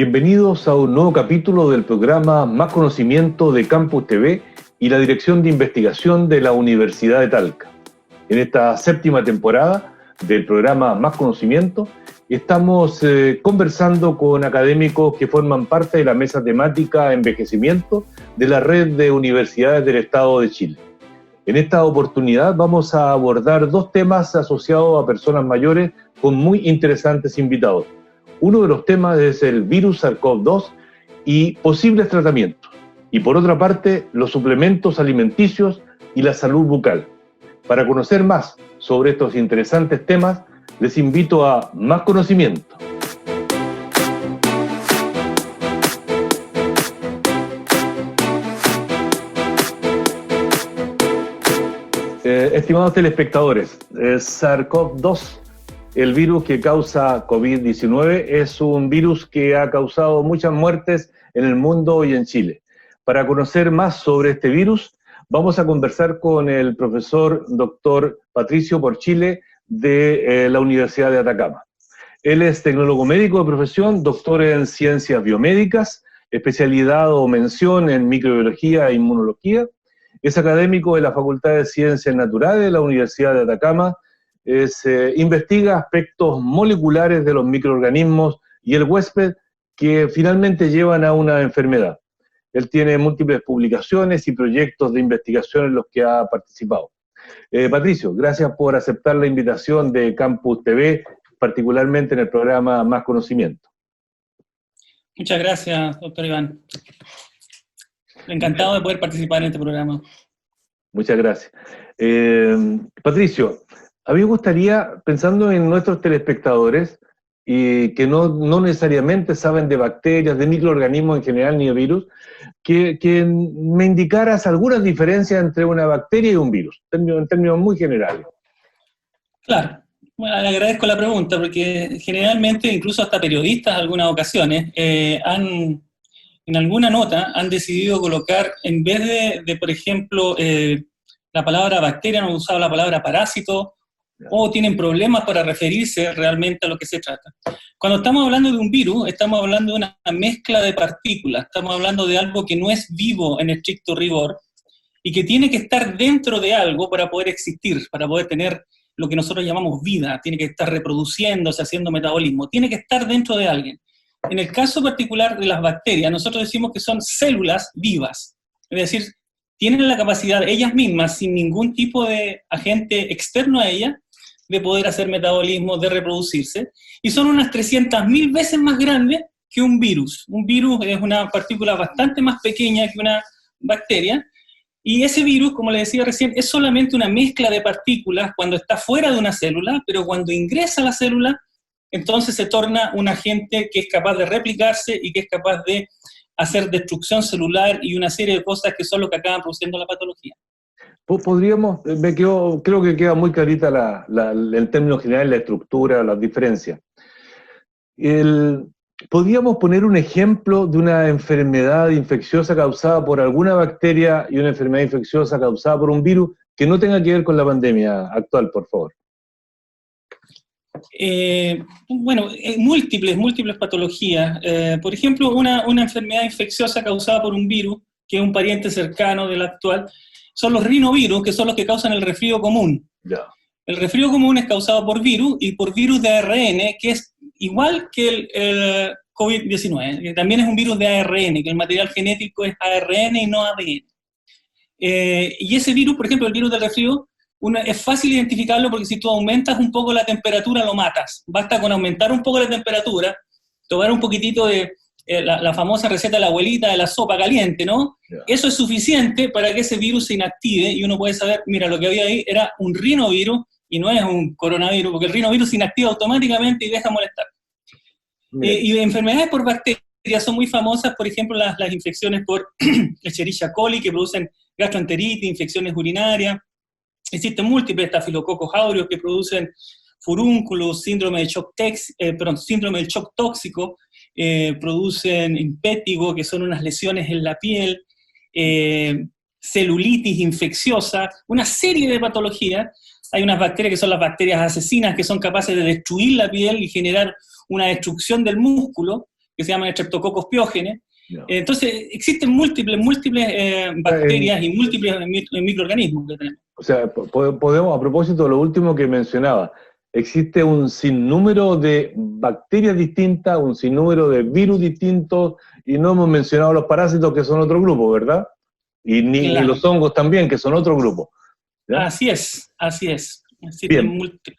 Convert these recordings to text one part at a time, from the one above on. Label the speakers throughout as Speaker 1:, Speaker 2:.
Speaker 1: Bienvenidos a un nuevo capítulo del programa Más Conocimiento de Campus TV y la Dirección de Investigación de la Universidad de Talca. En esta séptima temporada del programa Más Conocimiento estamos conversando con académicos que forman parte de la mesa temática Envejecimiento de la Red de Universidades del Estado de Chile. En esta oportunidad vamos a abordar dos temas asociados a personas mayores con muy interesantes invitados. Uno de los temas es el virus SARS-CoV-2 y posibles tratamientos. Y por otra parte, los suplementos alimenticios y la salud bucal. Para conocer más sobre estos interesantes temas, les invito a Más Conocimiento. Estimados telespectadores, SARS-CoV-2, el virus que causa COVID-19, es un virus que ha causado muchas muertes en el mundo y en Chile. Para conocer más sobre este virus, vamos a conversar con el profesor Dr. Patricio Porchile de la Universidad de Atacama. Él es tecnólogo médico de profesión, doctor en ciencias biomédicas, especialidad o mención en microbiología e inmunología. Es académico de la Facultad de Ciencias Naturales de la Universidad de Atacama. Investiga aspectos moleculares de los microorganismos y el huésped que finalmente llevan a una enfermedad. Él tiene múltiples publicaciones y proyectos de investigación en los que ha participado. Patricio, gracias por aceptar la invitación de Campus TV, particularmente en el programa Más Conocimiento.
Speaker 2: Muchas gracias, doctor Iván. Encantado de poder participar en este programa.
Speaker 1: Muchas gracias. Patricio, a mí me gustaría, pensando en nuestros telespectadores, que no necesariamente saben de bacterias, de microorganismos en general, ni de virus, que me indicaras algunas diferencias entre una bacteria y un virus, en términos muy generales.
Speaker 2: Claro. Bueno, le agradezco la pregunta, porque generalmente, incluso hasta periodistas en algunas ocasiones, en alguna nota han decidido colocar, en vez de por ejemplo, la palabra bacteria, han usado la palabra parásito, o tienen problemas para referirse realmente a lo que se trata. Cuando estamos hablando de un virus, estamos hablando de una mezcla de partículas, estamos hablando de algo que no es vivo en estricto rigor, y que tiene que estar dentro de algo para poder existir, para poder tener lo que nosotros llamamos vida, tiene que estar reproduciéndose, haciendo metabolismo, tiene que estar dentro de alguien. En el caso particular de las bacterias, nosotros decimos que son células vivas, es decir, tienen la capacidad ellas mismas, sin ningún tipo de agente externo a ellas, de poder hacer metabolismo, de reproducirse, y son unas 300.000 veces más grandes que un virus. Un virus es una partícula bastante más pequeña que una bacteria, y ese virus, como le decía recién, es solamente una mezcla de partículas cuando está fuera de una célula, pero cuando ingresa a la célula, entonces se torna un agente que es capaz de replicarse y que es capaz de hacer destrucción celular y una serie de cosas que son lo que acaban produciendo la patología.
Speaker 1: Podríamos, creo que queda muy clarita en términos generales la estructura, las diferencias. ¿Podríamos poner un ejemplo de una enfermedad infecciosa causada por alguna bacteria y una enfermedad infecciosa causada por un virus que no tenga que ver con la pandemia actual, por favor?
Speaker 2: Múltiples patologías. Por ejemplo, una enfermedad infecciosa causada por un virus, que es un pariente cercano del actual, son los rinovirus, que son los que causan el resfrío común.
Speaker 1: Ya.
Speaker 2: El resfrío común es causado por virus, y por virus de ARN, que es igual que el COVID-19, que también es un virus de ARN, que el material genético es ARN y no ADN. Y ese virus, por ejemplo, el virus del resfrío, es fácil identificarlo porque si tú aumentas un poco la temperatura, lo matas. Basta con aumentar un poco la temperatura, tomar un poquitito de la famosa receta de la abuelita de la sopa caliente, ¿no? Yeah. Eso es suficiente para que ese virus se inactive y uno puede saber, mira, lo que había ahí era un rinovirus y no es un coronavirus, porque el rinovirus se inactiva automáticamente y deja molestar. Y de enfermedades por bacterias son muy famosas, por ejemplo, las infecciones por Escherichia coli, que producen gastroenteritis, infecciones urinarias. Existen múltiples estafilococos aureus que producen furúnculos, síndrome del shock tóxico, producen impétigo, que son unas lesiones en la piel, celulitis infecciosa, una serie de patologías. Hay unas bacterias que son las bacterias asesinas, que son capaces de destruir la piel y generar una destrucción del músculo, que se llaman Streptococcus pyogenes.
Speaker 1: Ya.
Speaker 2: Entonces, existen múltiples bacterias y múltiples microorganismos que tenemos.
Speaker 1: O sea, podemos, a propósito de lo último que mencionaba, existe un sinnúmero de bacterias distintas, un sinnúmero de virus distintos, y no hemos mencionado los parásitos, que son otro grupo, ¿verdad? Y ni
Speaker 2: Claro.
Speaker 1: los hongos también, que son otro grupo. ¿Ya?
Speaker 2: Así es. Existen
Speaker 1: Bien.
Speaker 2: múltiples.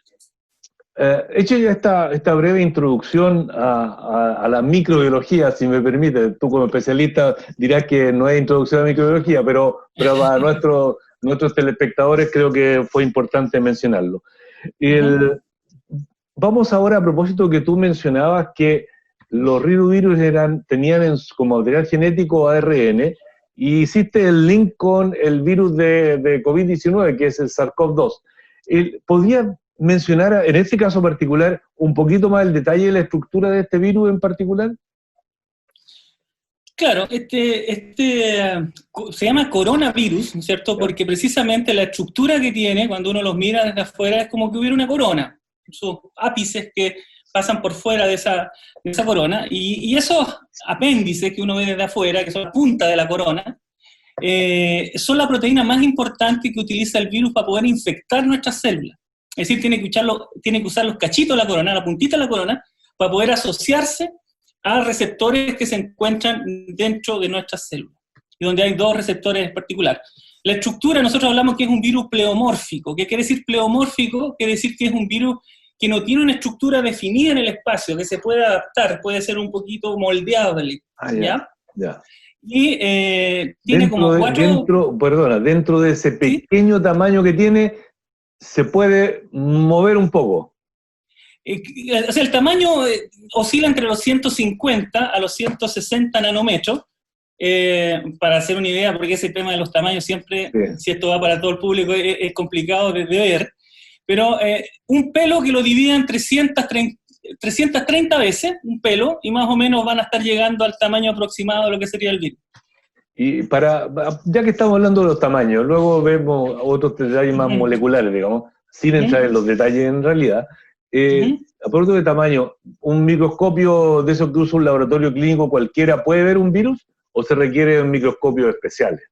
Speaker 1: Hecho ya esta breve introducción a la microbiología, si me permite, tú como especialista dirás que no es introducción a la microbiología, pero para nuestros telespectadores creo que fue importante mencionarlo. Vamos ahora a propósito que tú mencionabas que los ribovirus tenían como material genético ARN, y hiciste el link con el virus de COVID-19, que es el SARS-CoV-2. ¿Podría mencionar, en este caso particular, un poquito más el detalle de la estructura de este virus en particular?
Speaker 2: Claro, se llama coronavirus, ¿no es cierto? Porque precisamente la estructura que tiene, cuando uno los mira desde afuera, es como que hubiera una corona, sus ápices que pasan por fuera de esa corona, y esos apéndices que uno ve desde afuera, que son la punta de la corona, son la proteína más importante que utiliza el virus para poder infectar nuestras células. Es decir, tiene que usar los cachitos de la corona, la puntita de la corona, para poder asociarse a receptores que se encuentran dentro de nuestras células, y donde hay dos receptores en particular. La estructura, nosotros hablamos que es un virus pleomórfico. ¿Qué quiere decir pleomórfico? Quiere decir que es un virus que no tiene una estructura definida en el espacio, que se puede adaptar, puede ser un poquito moldeable, ¿ya?
Speaker 1: Ya.
Speaker 2: Y tiene como cuatro...
Speaker 1: Dentro de ese pequeño
Speaker 2: ¿sí?
Speaker 1: tamaño que tiene, se puede mover un poco.
Speaker 2: O sea, el tamaño oscila entre los 150 a los 160 nanómetros, para hacer una idea, porque ese tema de los tamaños siempre, si esto va para todo el público, es complicado de ver, pero un pelo que lo divida en 330 veces, un pelo, y más o menos van a estar llegando al tamaño aproximado de lo que sería el virus.
Speaker 1: Y ya que estamos hablando de los tamaños, luego vemos otros detalles más moleculares, digamos, sin entrar en los detalles en realidad. A propósito de tamaño, ¿un microscopio de esos que usa un laboratorio clínico cualquiera puede ver un virus, o se requieren microscopios especiales?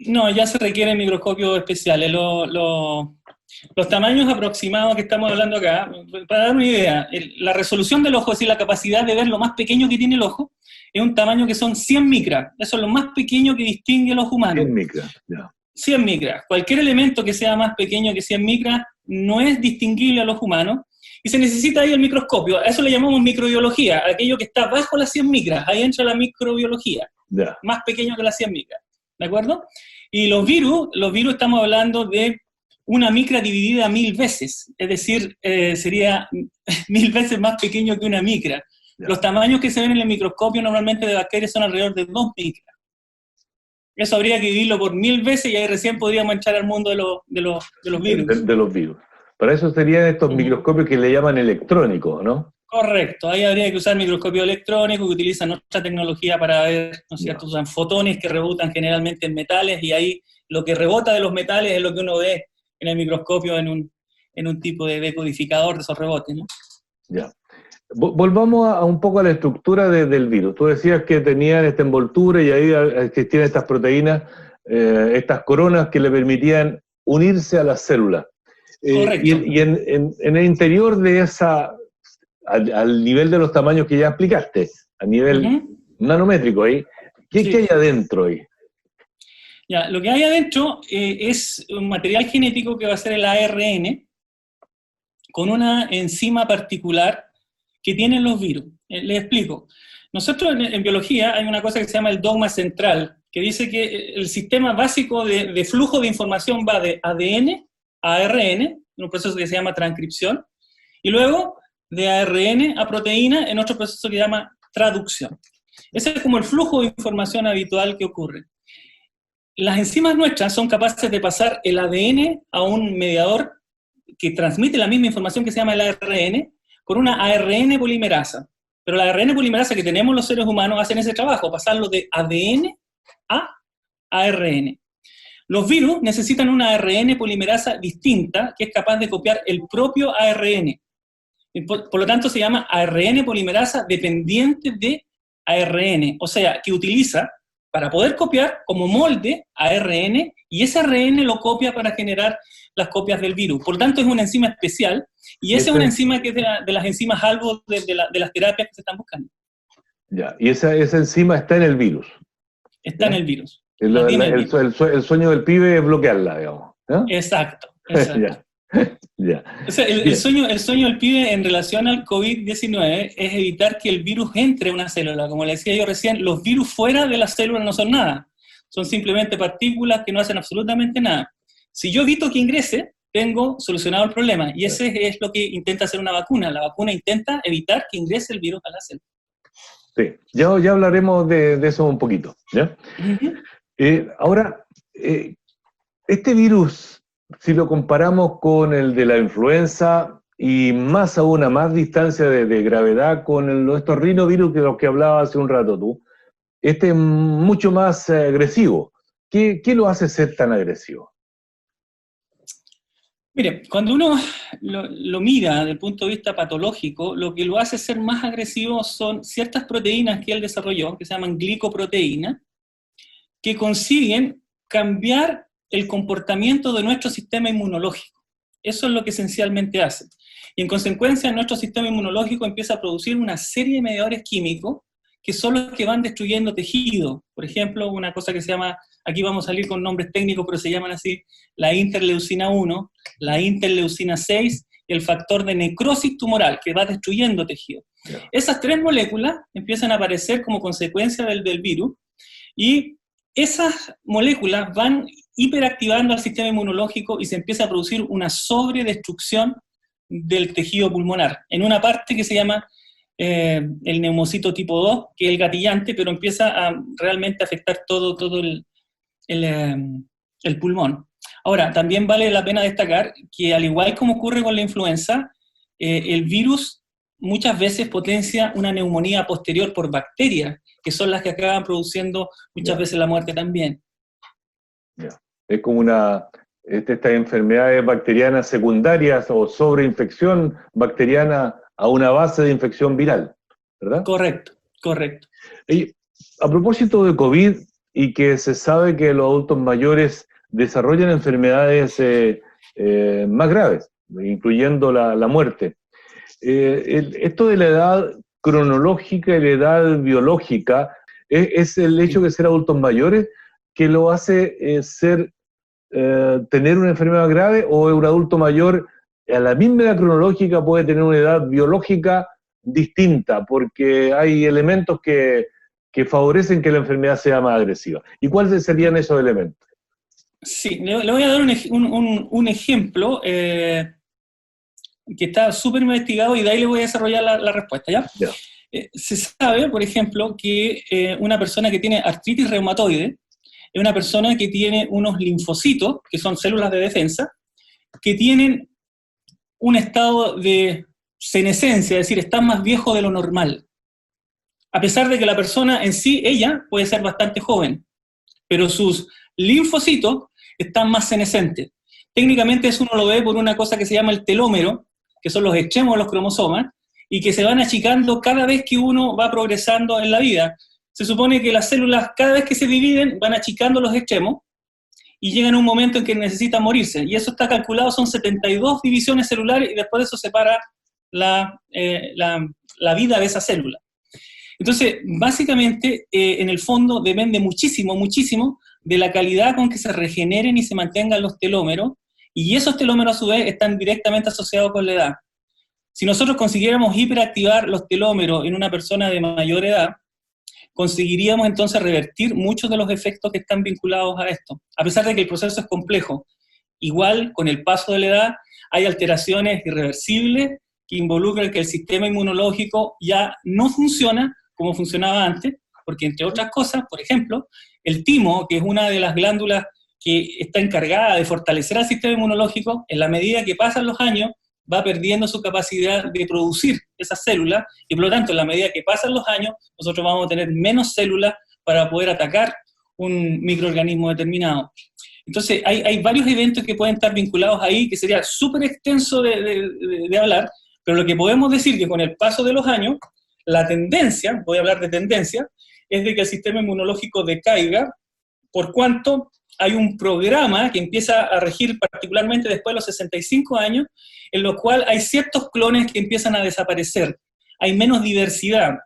Speaker 2: No, ya se requieren microscopios especiales. Los tamaños aproximados que estamos hablando acá, para dar una idea, la resolución del ojo, es decir, la capacidad de ver lo más pequeño que tiene el ojo, es un tamaño que son 100 micras. Eso es lo más pequeño que distingue el ojo humano.
Speaker 1: 100 micras, ya.
Speaker 2: 100 micras. Cualquier elemento que sea más pequeño que 100 micras no es distinguible al ojo humano, y se necesita ahí el microscopio. A eso le llamamos microbiología, aquello que está bajo las 100 micras. Ahí entra la microbiología, más pequeño que las 100 micras. ¿De acuerdo? Y los virus estamos hablando de una micra dividida 1000 veces, es decir, sería 1000 veces más pequeño que una micra. Ya. Los tamaños que se ven en el microscopio normalmente de bacterias son alrededor de 2 micras. Eso habría que dividirlo por 1000 veces, y ahí recién podríamos entrar al mundo de los virus.
Speaker 1: De los virus. Para eso serían estos microscopios que le llaman electrónicos, ¿no?
Speaker 2: Correcto, ahí habría que usar microscopio electrónico, que utilizan nuestra tecnología para ver, ¿no es cierto? Usan fotones que rebotan generalmente en metales, y ahí lo que rebota de los metales es lo que uno ve en el microscopio en un tipo de decodificador de esos rebotes, ¿no?
Speaker 1: Ya. Volvamos un poco a la estructura del virus. Tú decías que tenían esta envoltura y ahí existían estas proteínas, estas coronas que le permitían unirse a las células.
Speaker 2: Correcto.
Speaker 1: Y en el interior de esa, al nivel de los tamaños que ya explicaste, a nivel nanométrico ahí, ¿qué hay adentro ahí?
Speaker 2: Ya, lo que hay adentro es un material genético que va a ser el ARN, con una enzima particular que tienen los virus. Les explico. Nosotros en biología hay una cosa que se llama el dogma central, que dice que el sistema básico de flujo de información va de ADN a ARN, en un proceso que se llama transcripción, y luego de ARN a proteína en otro proceso que se llama traducción. Ese es como el flujo de información habitual que ocurre. Las enzimas nuestras son capaces de pasar el ADN a un mediador que transmite la misma información, que se llama el ARN, con una ARN polimerasa. Pero la ARN polimerasa que tenemos los seres humanos hacen ese trabajo, pasarlo de ADN a ARN. Los virus necesitan una ARN polimerasa distinta, que es capaz de copiar el propio ARN. Por lo tanto, se llama ARN polimerasa dependiente de ARN, o sea, que utiliza para poder copiar como molde ARN, y ese ARN lo copia para generar las copias del virus. Por lo tanto, es una enzima especial, y esa es una enzima que es de las enzimas algo de las terapias que se están buscando.
Speaker 1: Ya, y esa enzima está en el virus.
Speaker 2: Está en el virus.
Speaker 1: El sueño del pibe es bloquearla, digamos. ¿No?
Speaker 2: Exacto.
Speaker 1: Ya. Ya.
Speaker 2: O sea, el sueño del pibe en relación al COVID-19 es evitar que el virus entre a una célula. Como le decía yo recién, los virus fuera de la célula no son nada. Son simplemente partículas que no hacen absolutamente nada. Si yo evito que ingrese, tengo solucionado el problema. Y ese es lo que intenta hacer una vacuna. La vacuna intenta evitar que ingrese el virus a la célula.
Speaker 1: Sí, ya hablaremos de eso un poquito, ¿ya? Ahora, este virus, si lo comparamos con el de la influenza y más aún a más distancia de gravedad con estos rinovirus de los que hablaba hace un rato tú, este es mucho más agresivo. ¿Qué lo hace ser tan agresivo?
Speaker 2: Mire, cuando uno lo mira desde el punto de vista patológico, lo que lo hace ser más agresivo son ciertas proteínas que él desarrolló, que se llaman glicoproteínas, que consiguen cambiar el comportamiento de nuestro sistema inmunológico. Eso es lo que esencialmente hace. Y en consecuencia, nuestro sistema inmunológico empieza a producir una serie de mediadores químicos que son los que van destruyendo tejido. Por ejemplo, una cosa que se llama, aquí vamos a salir con nombres técnicos, pero se llaman así, la interleucina 1, la interleucina 6 y el factor de necrosis tumoral, que va destruyendo tejido. Yeah. Esas tres moléculas empiezan a aparecer como consecuencia del virus, y esas moléculas van hiperactivando al sistema inmunológico y se empieza a producir una sobredestrucción del tejido pulmonar, en una parte que se llama el neumocito tipo 2, que es el gatillante, pero empieza a realmente afectar todo el pulmón. Ahora, también vale la pena destacar que, al igual como ocurre con la influenza, el virus muchas veces potencia una neumonía posterior por bacterias, que son las que acaban produciendo muchas veces la muerte también.
Speaker 1: Es como estas enfermedades bacterianas secundarias o sobreinfección bacteriana a una base de infección viral, ¿verdad?
Speaker 2: Correcto.
Speaker 1: Y a propósito de COVID, y que se sabe que los adultos mayores desarrollan enfermedades más graves, incluyendo la muerte. Esto de la edad cronológica y la edad biológica, ¿es el hecho de ser adultos mayores que lo hace tener una enfermedad grave, o un adulto mayor a la misma edad cronológica puede tener una edad biológica distinta, porque hay elementos que favorecen que la enfermedad sea más agresiva? ¿Y cuáles serían esos elementos?
Speaker 2: Sí, le voy a dar un ejemplo que está súper investigado, y de ahí le voy a desarrollar la respuesta, ¿ya? Se sabe, por ejemplo, que una persona que tiene artritis reumatoide es una persona que tiene unos linfocitos, que son células de defensa, que tienen un estado de senescencia, es decir, están más viejos de lo normal. A pesar de que la persona en sí, ella, puede ser bastante joven, pero sus linfocitos están más senescentes. Técnicamente eso uno lo ve por una cosa que se llama el telómero, que son los extremos de los cromosomas, y que se van achicando cada vez que uno va progresando en la vida. Se supone que las células, cada vez que se dividen, van achicando los extremos, y llegan a un momento en que necesitan morirse. Y eso está calculado, son 72 divisiones celulares, y después de eso se para la vida de esa célula. Entonces, básicamente, en el fondo depende muchísimo de la calidad con que se regeneren y se mantengan los telómeros, y esos telómeros a su vez están directamente asociados con la edad. Si nosotros consiguiéramos hiperactivar los telómeros en una persona de mayor edad, conseguiríamos entonces revertir muchos de los efectos que están vinculados a esto, a pesar de que el proceso es complejo. Igual, con el paso de la edad, hay alteraciones irreversibles que involucran que el sistema inmunológico ya no funciona como funcionaba antes, porque, entre otras cosas, por ejemplo, el timo, que es una de las glándulas que está encargada de fortalecer al sistema inmunológico, en la medida que pasan los años, va perdiendo su capacidad de producir esas células, y por lo tanto, en la medida que pasan los años, nosotros vamos a tener menos células para poder atacar un microorganismo determinado. Entonces, hay varios eventos que pueden estar vinculados ahí, que sería súper extenso de hablar, pero lo que podemos decir es que con el paso de los años, La tendencia, voy a hablar de tendencia, es de que el sistema inmunológico decaiga, por cuanto hay un programa que empieza a regir particularmente después de los 65 años, en lo cual hay ciertos clones que empiezan a desaparecer, hay menos diversidad.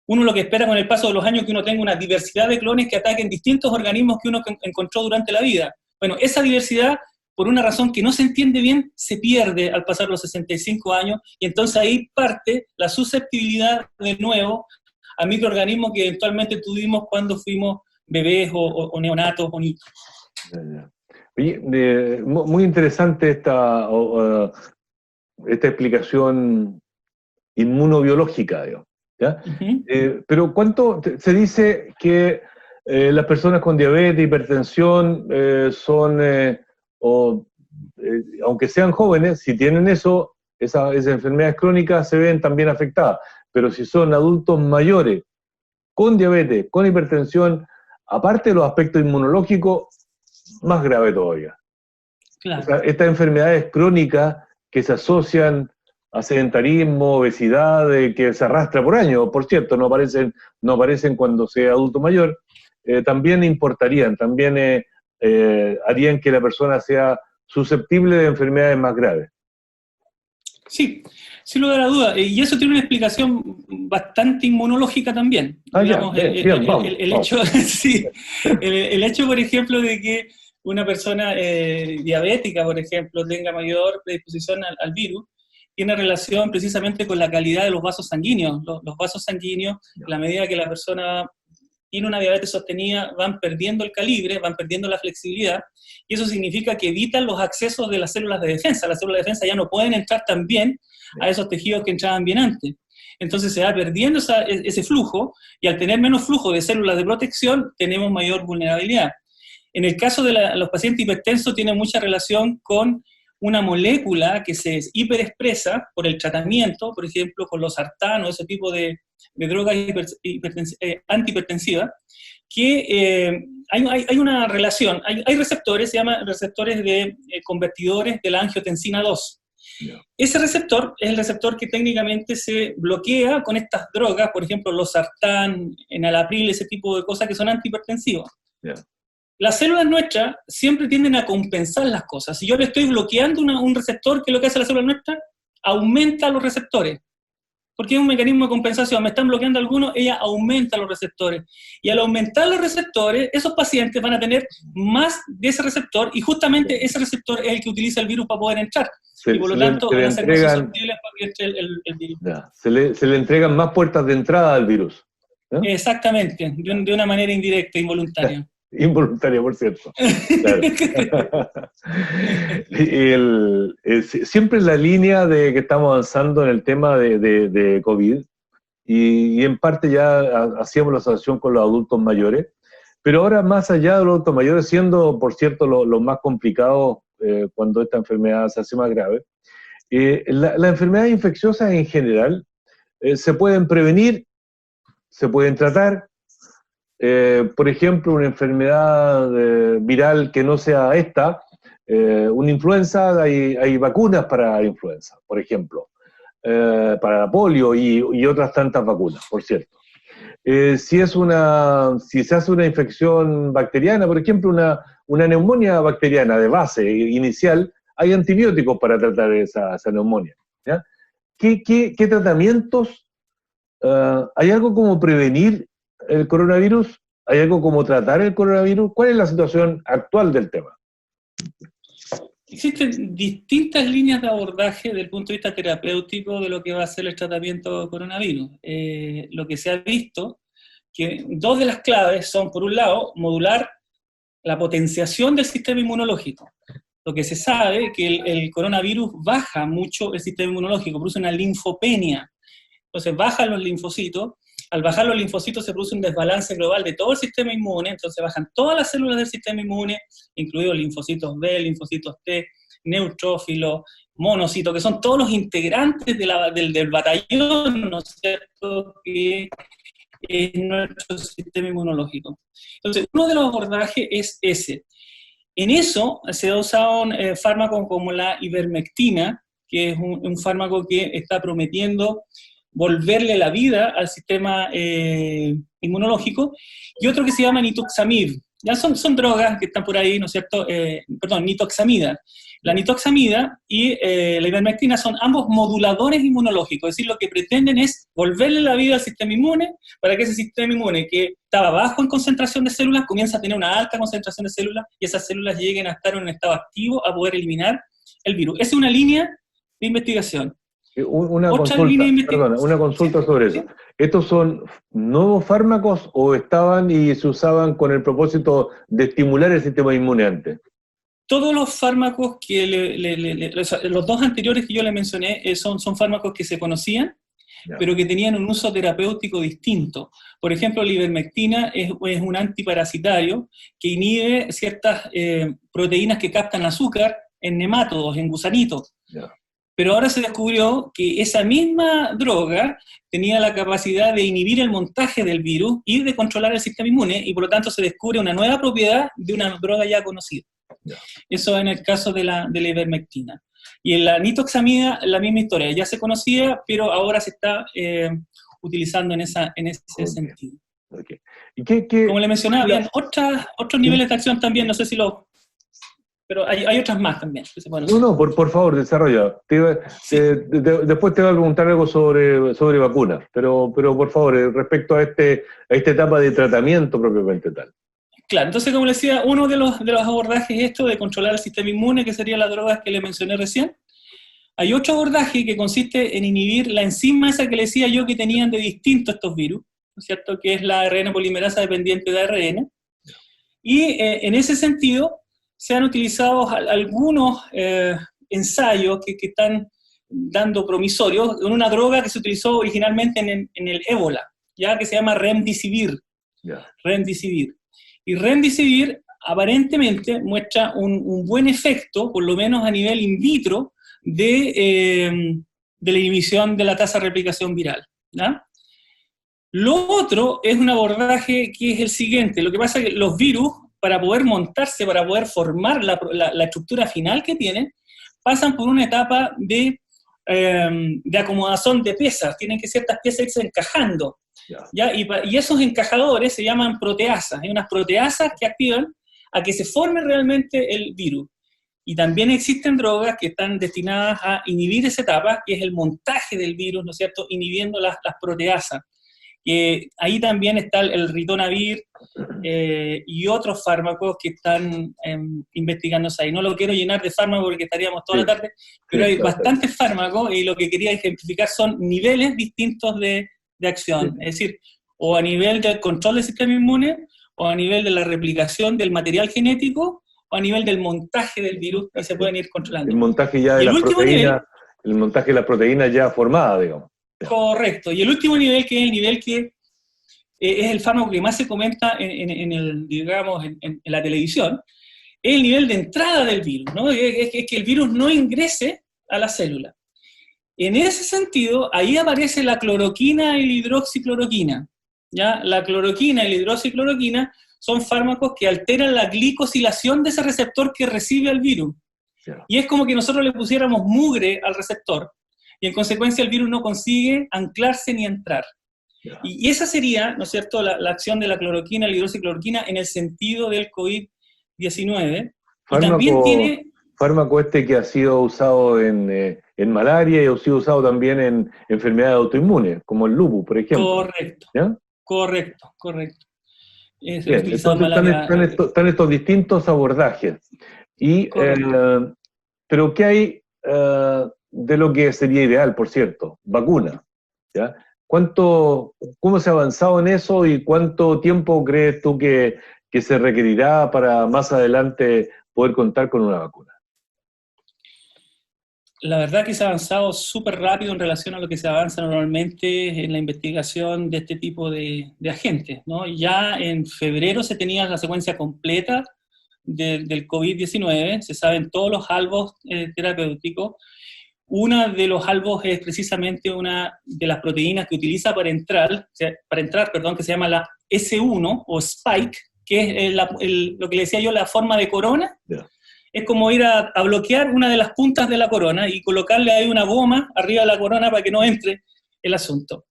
Speaker 2: Uno lo que espera con el paso de los años es que uno tenga una diversidad de clones que ataquen distintos organismos que uno encontró durante la vida. Bueno, esa diversidad, por una razón que no se entiende bien, se pierde al pasar los 65 años, y entonces ahí parte la susceptibilidad de nuevo a microorganismos que eventualmente tuvimos cuando fuimos bebés o neonatos o niños.
Speaker 1: Oye, muy interesante esta explicación inmunobiológica, digamos, ¿ya?
Speaker 2: Uh-huh.
Speaker 1: Pero ¿cuánto se dice que las personas con diabetes, hipertensión, aunque sean jóvenes, si tienen esas enfermedades crónicas se ven también afectadas, pero si son adultos mayores, con diabetes, con hipertensión, aparte de los aspectos inmunológicos, más grave todavía.
Speaker 2: Claro.
Speaker 1: O sea, estas enfermedades crónicas que se asocian a sedentarismo, obesidad, que se arrastra por años, por cierto, no aparecen cuando sea adulto mayor, también importarían, también harían que la persona sea susceptible de enfermedades más graves.
Speaker 2: Sí, sin lugar a duda. Y eso tiene una explicación bastante inmunológica también. Digamos,
Speaker 1: vamos.
Speaker 2: Hecho, sí, el hecho, por ejemplo, de que una persona diabética, por ejemplo, tenga mayor predisposición al virus, tiene relación precisamente con la calidad de los vasos sanguíneos. Los vasos sanguíneos, a la medida que la persona tiene una diabetes sostenida, van perdiendo el calibre, van perdiendo la flexibilidad, y eso significa que evitan los accesos de las células de defensa. Las células de defensa ya no pueden entrar tan bien a esos tejidos que entraban bien antes. Entonces se va perdiendo ese flujo, y al tener menos flujo de células de protección, tenemos mayor vulnerabilidad. En el caso de los pacientes hipertensos, tiene mucha relación con una molécula que se hiperexpresa por el tratamiento, por ejemplo, con los sartanos, ese tipo de drogas antihipertensivas, que hay una relación, hay receptores, se llaman receptores de convertidores de la angiotensina 2. Yeah. Ese receptor es el receptor que técnicamente se bloquea con estas drogas, por ejemplo, los sartán, enalapril, ese tipo de cosas que son antihipertensivas. Yeah. Las células nuestras siempre tienden a compensar las cosas. Si yo le estoy bloqueando un receptor, ¿qué es lo que hace la célula nuestra? Aumenta los receptores. Porque es un mecanismo de compensación. Me están bloqueando algunos, ella aumenta los receptores. Y al aumentar los receptores, esos pacientes van a tener más de ese receptor, y justamente ese receptor es el que utiliza el virus para poder entrar. Y por lo tanto van a ser más susceptibles para que entre el virus.
Speaker 1: Ya, se le entregan más puertas de entrada al virus, ¿no?
Speaker 2: Exactamente, de una manera indirecta, involuntaria.
Speaker 1: Involuntaria, por cierto. Claro. Siempre en la línea de que estamos avanzando en el tema de COVID, y en parte ya hacíamos la asociación con los adultos mayores, pero ahora más allá de los adultos mayores, siendo, por cierto, lo más complicado cuando esta enfermedad se hace más grave, las enfermedades infecciosas en general se pueden prevenir, se pueden tratar. Por ejemplo, una enfermedad viral que no sea esta, una influenza, hay vacunas para la influenza, por ejemplo, para la polio y otras tantas vacunas, por cierto. Si se hace una infección bacteriana, por ejemplo, una neumonía bacteriana de base inicial, hay antibióticos para tratar esa neumonía, ¿ya? ¿Qué tratamientos? ¿Hay algo como prevenir el coronavirus? ¿Hay algo como tratar el coronavirus? ¿Cuál es la situación actual del tema?
Speaker 2: Existen distintas líneas de abordaje desde el punto de vista terapéutico de lo que va a ser el tratamiento del coronavirus. Lo que se ha visto, que dos de las claves son, por un lado, modular la potenciación del sistema inmunológico. Lo que se sabe es que el coronavirus baja mucho el sistema inmunológico, produce una linfopenia. Entonces bajan los linfocitos. Al bajar los linfocitos se produce un desbalance global de todo el sistema inmune, entonces bajan todas las células del sistema inmune, incluidos linfocitos B, linfocitos T, neutrófilos, monocitos, que son todos los integrantes del batallón, ¿no es cierto?, que es nuestro sistema inmunológico. Entonces, uno de los abordajes es ese. En eso se ha usado fármacos como la ivermectina, que es un fármaco que está prometiendo volverle la vida al sistema inmunológico, y otro que se llama nituxamib. Ya son drogas que están por ahí, ¿no es cierto? Nitoxamida. La nitoxamida y la ivermectina son ambos moduladores inmunológicos, es decir, lo que pretenden es volverle la vida al sistema inmune para que ese sistema inmune que estaba bajo en concentración de células comience a tener una alta concentración de células y esas células lleguen a estar en un estado activo a poder eliminar el virus. Esa es una línea de investigación.
Speaker 1: Una consulta sobre eso. ¿Estos son nuevos fármacos o estaban y se usaban con el propósito de estimular el sistema inmune antes?
Speaker 2: Todos los fármacos los dos anteriores que yo le mencioné son fármacos que se conocían, pero que tenían un uso terapéutico distinto. Por ejemplo, la ivermectina es un antiparasitario que inhibe ciertas proteínas que captan azúcar en nemátodos, en gusanitos. Pero ahora se descubrió que esa misma droga tenía la capacidad de inhibir el montaje del virus y de controlar el sistema inmune, y por lo tanto se descubre una nueva propiedad de una droga ya conocida. Eso en el caso de la ivermectina. Y en la nitoxamida, la misma historia, ya se conocía, pero ahora se está utilizando en ese sentido.
Speaker 1: Okay.
Speaker 2: Como le mencionaba, habían otros niveles de acción también, no sé si pero hay otras más también. Que se pueden usar.
Speaker 1: No, por favor, desarrolla. Después te voy a preguntar algo sobre vacunas, pero por favor, respecto a esta etapa de tratamiento propiamente tal.
Speaker 2: Claro, entonces como le decía, uno de los abordajes es esto de controlar el sistema inmune, que serían las drogas que le mencioné recién. Hay otro abordaje que consiste en inhibir la enzima esa que le decía yo que tenían de distinto estos virus, ¿no es cierto?, que es la ARN polimerasa dependiente de ARN. Y en ese sentido se han utilizado algunos ensayos que están dando promisorios en una droga que se utilizó originalmente en el ébola, ya que se llama Remdesivir. Remdesivir. Y Remdesivir aparentemente muestra un buen efecto, por lo menos a nivel in vitro, de la inhibición de la tasa de replicación viral. ¿Ya? Lo otro es un abordaje que es el siguiente. Lo que pasa es que los virus, para poder montarse, para poder formar la estructura final que tienen, pasan por una etapa de acomodación de piezas. Tienen que ciertas piezas irse encajando. ¿Ya? Y esos encajadores se llaman proteasas. Hay unas proteasas que activan a que se forme realmente el virus. Y también existen drogas que están destinadas a inhibir esa etapa, que es el montaje del virus, ¿no es cierto?, inhibiendo las proteasas. Ahí también está el ritonavir y otros fármacos que están investigándose ahí. No lo quiero llenar de fármacos porque estaríamos toda la tarde, pero hay bastantes fármacos y lo que quería ejemplificar son niveles distintos de acción, es decir, o a nivel del control del sistema inmune, o a nivel de la replicación del material genético, o a nivel del montaje del virus, que se pueden ir controlando.
Speaker 1: El montaje ya de las proteínas, el montaje de las proteínas ya formada, digamos.
Speaker 2: Correcto, y el último nivel, que es el nivel que es el fármaco que más se comenta en la televisión, es el nivel de entrada del virus, ¿no? Es que el virus no ingrese a la célula. En ese sentido, ahí aparece la cloroquina y la hidroxicloroquina. ¿Ya? La cloroquina y la hidroxicloroquina son fármacos que alteran la glicosilación de ese receptor que recibe el virus. Y es como que nosotros le pusiéramos mugre al receptor, y en consecuencia el virus no consigue anclarse ni entrar. Y esa sería, ¿no es cierto?, la acción de la cloroquina, la hidroxicloroquina en el sentido del COVID-19. Y también tiene...
Speaker 1: Fármaco que ha sido usado en malaria y ha sido usado también en enfermedades autoinmunes, como el lupus, por ejemplo.
Speaker 2: Correcto. ¿Ya? Correcto.
Speaker 1: Bien, entonces están estos distintos abordajes. Pero ¿qué hay de lo que sería ideal, por cierto? Vacuna. ¿Ya? ¿Cómo se ha avanzado en eso y cuánto tiempo crees tú que se requerirá para más adelante poder contar con una vacuna?
Speaker 2: La verdad que se ha avanzado súper rápido en relación a lo que se avanza normalmente en la investigación de este tipo de agentes, ¿no? Ya en febrero se tenía la secuencia completa del COVID-19, se saben todos los albos terapéuticos. Uno de los albos es precisamente una de las proteínas que utiliza para entrar, que se llama la S1 o Spike, que es lo que le decía yo, la forma de corona. Yeah. Es como ir a bloquear una de las puntas de la corona y colocarle ahí una goma arriba de la corona para que no entre el asunto.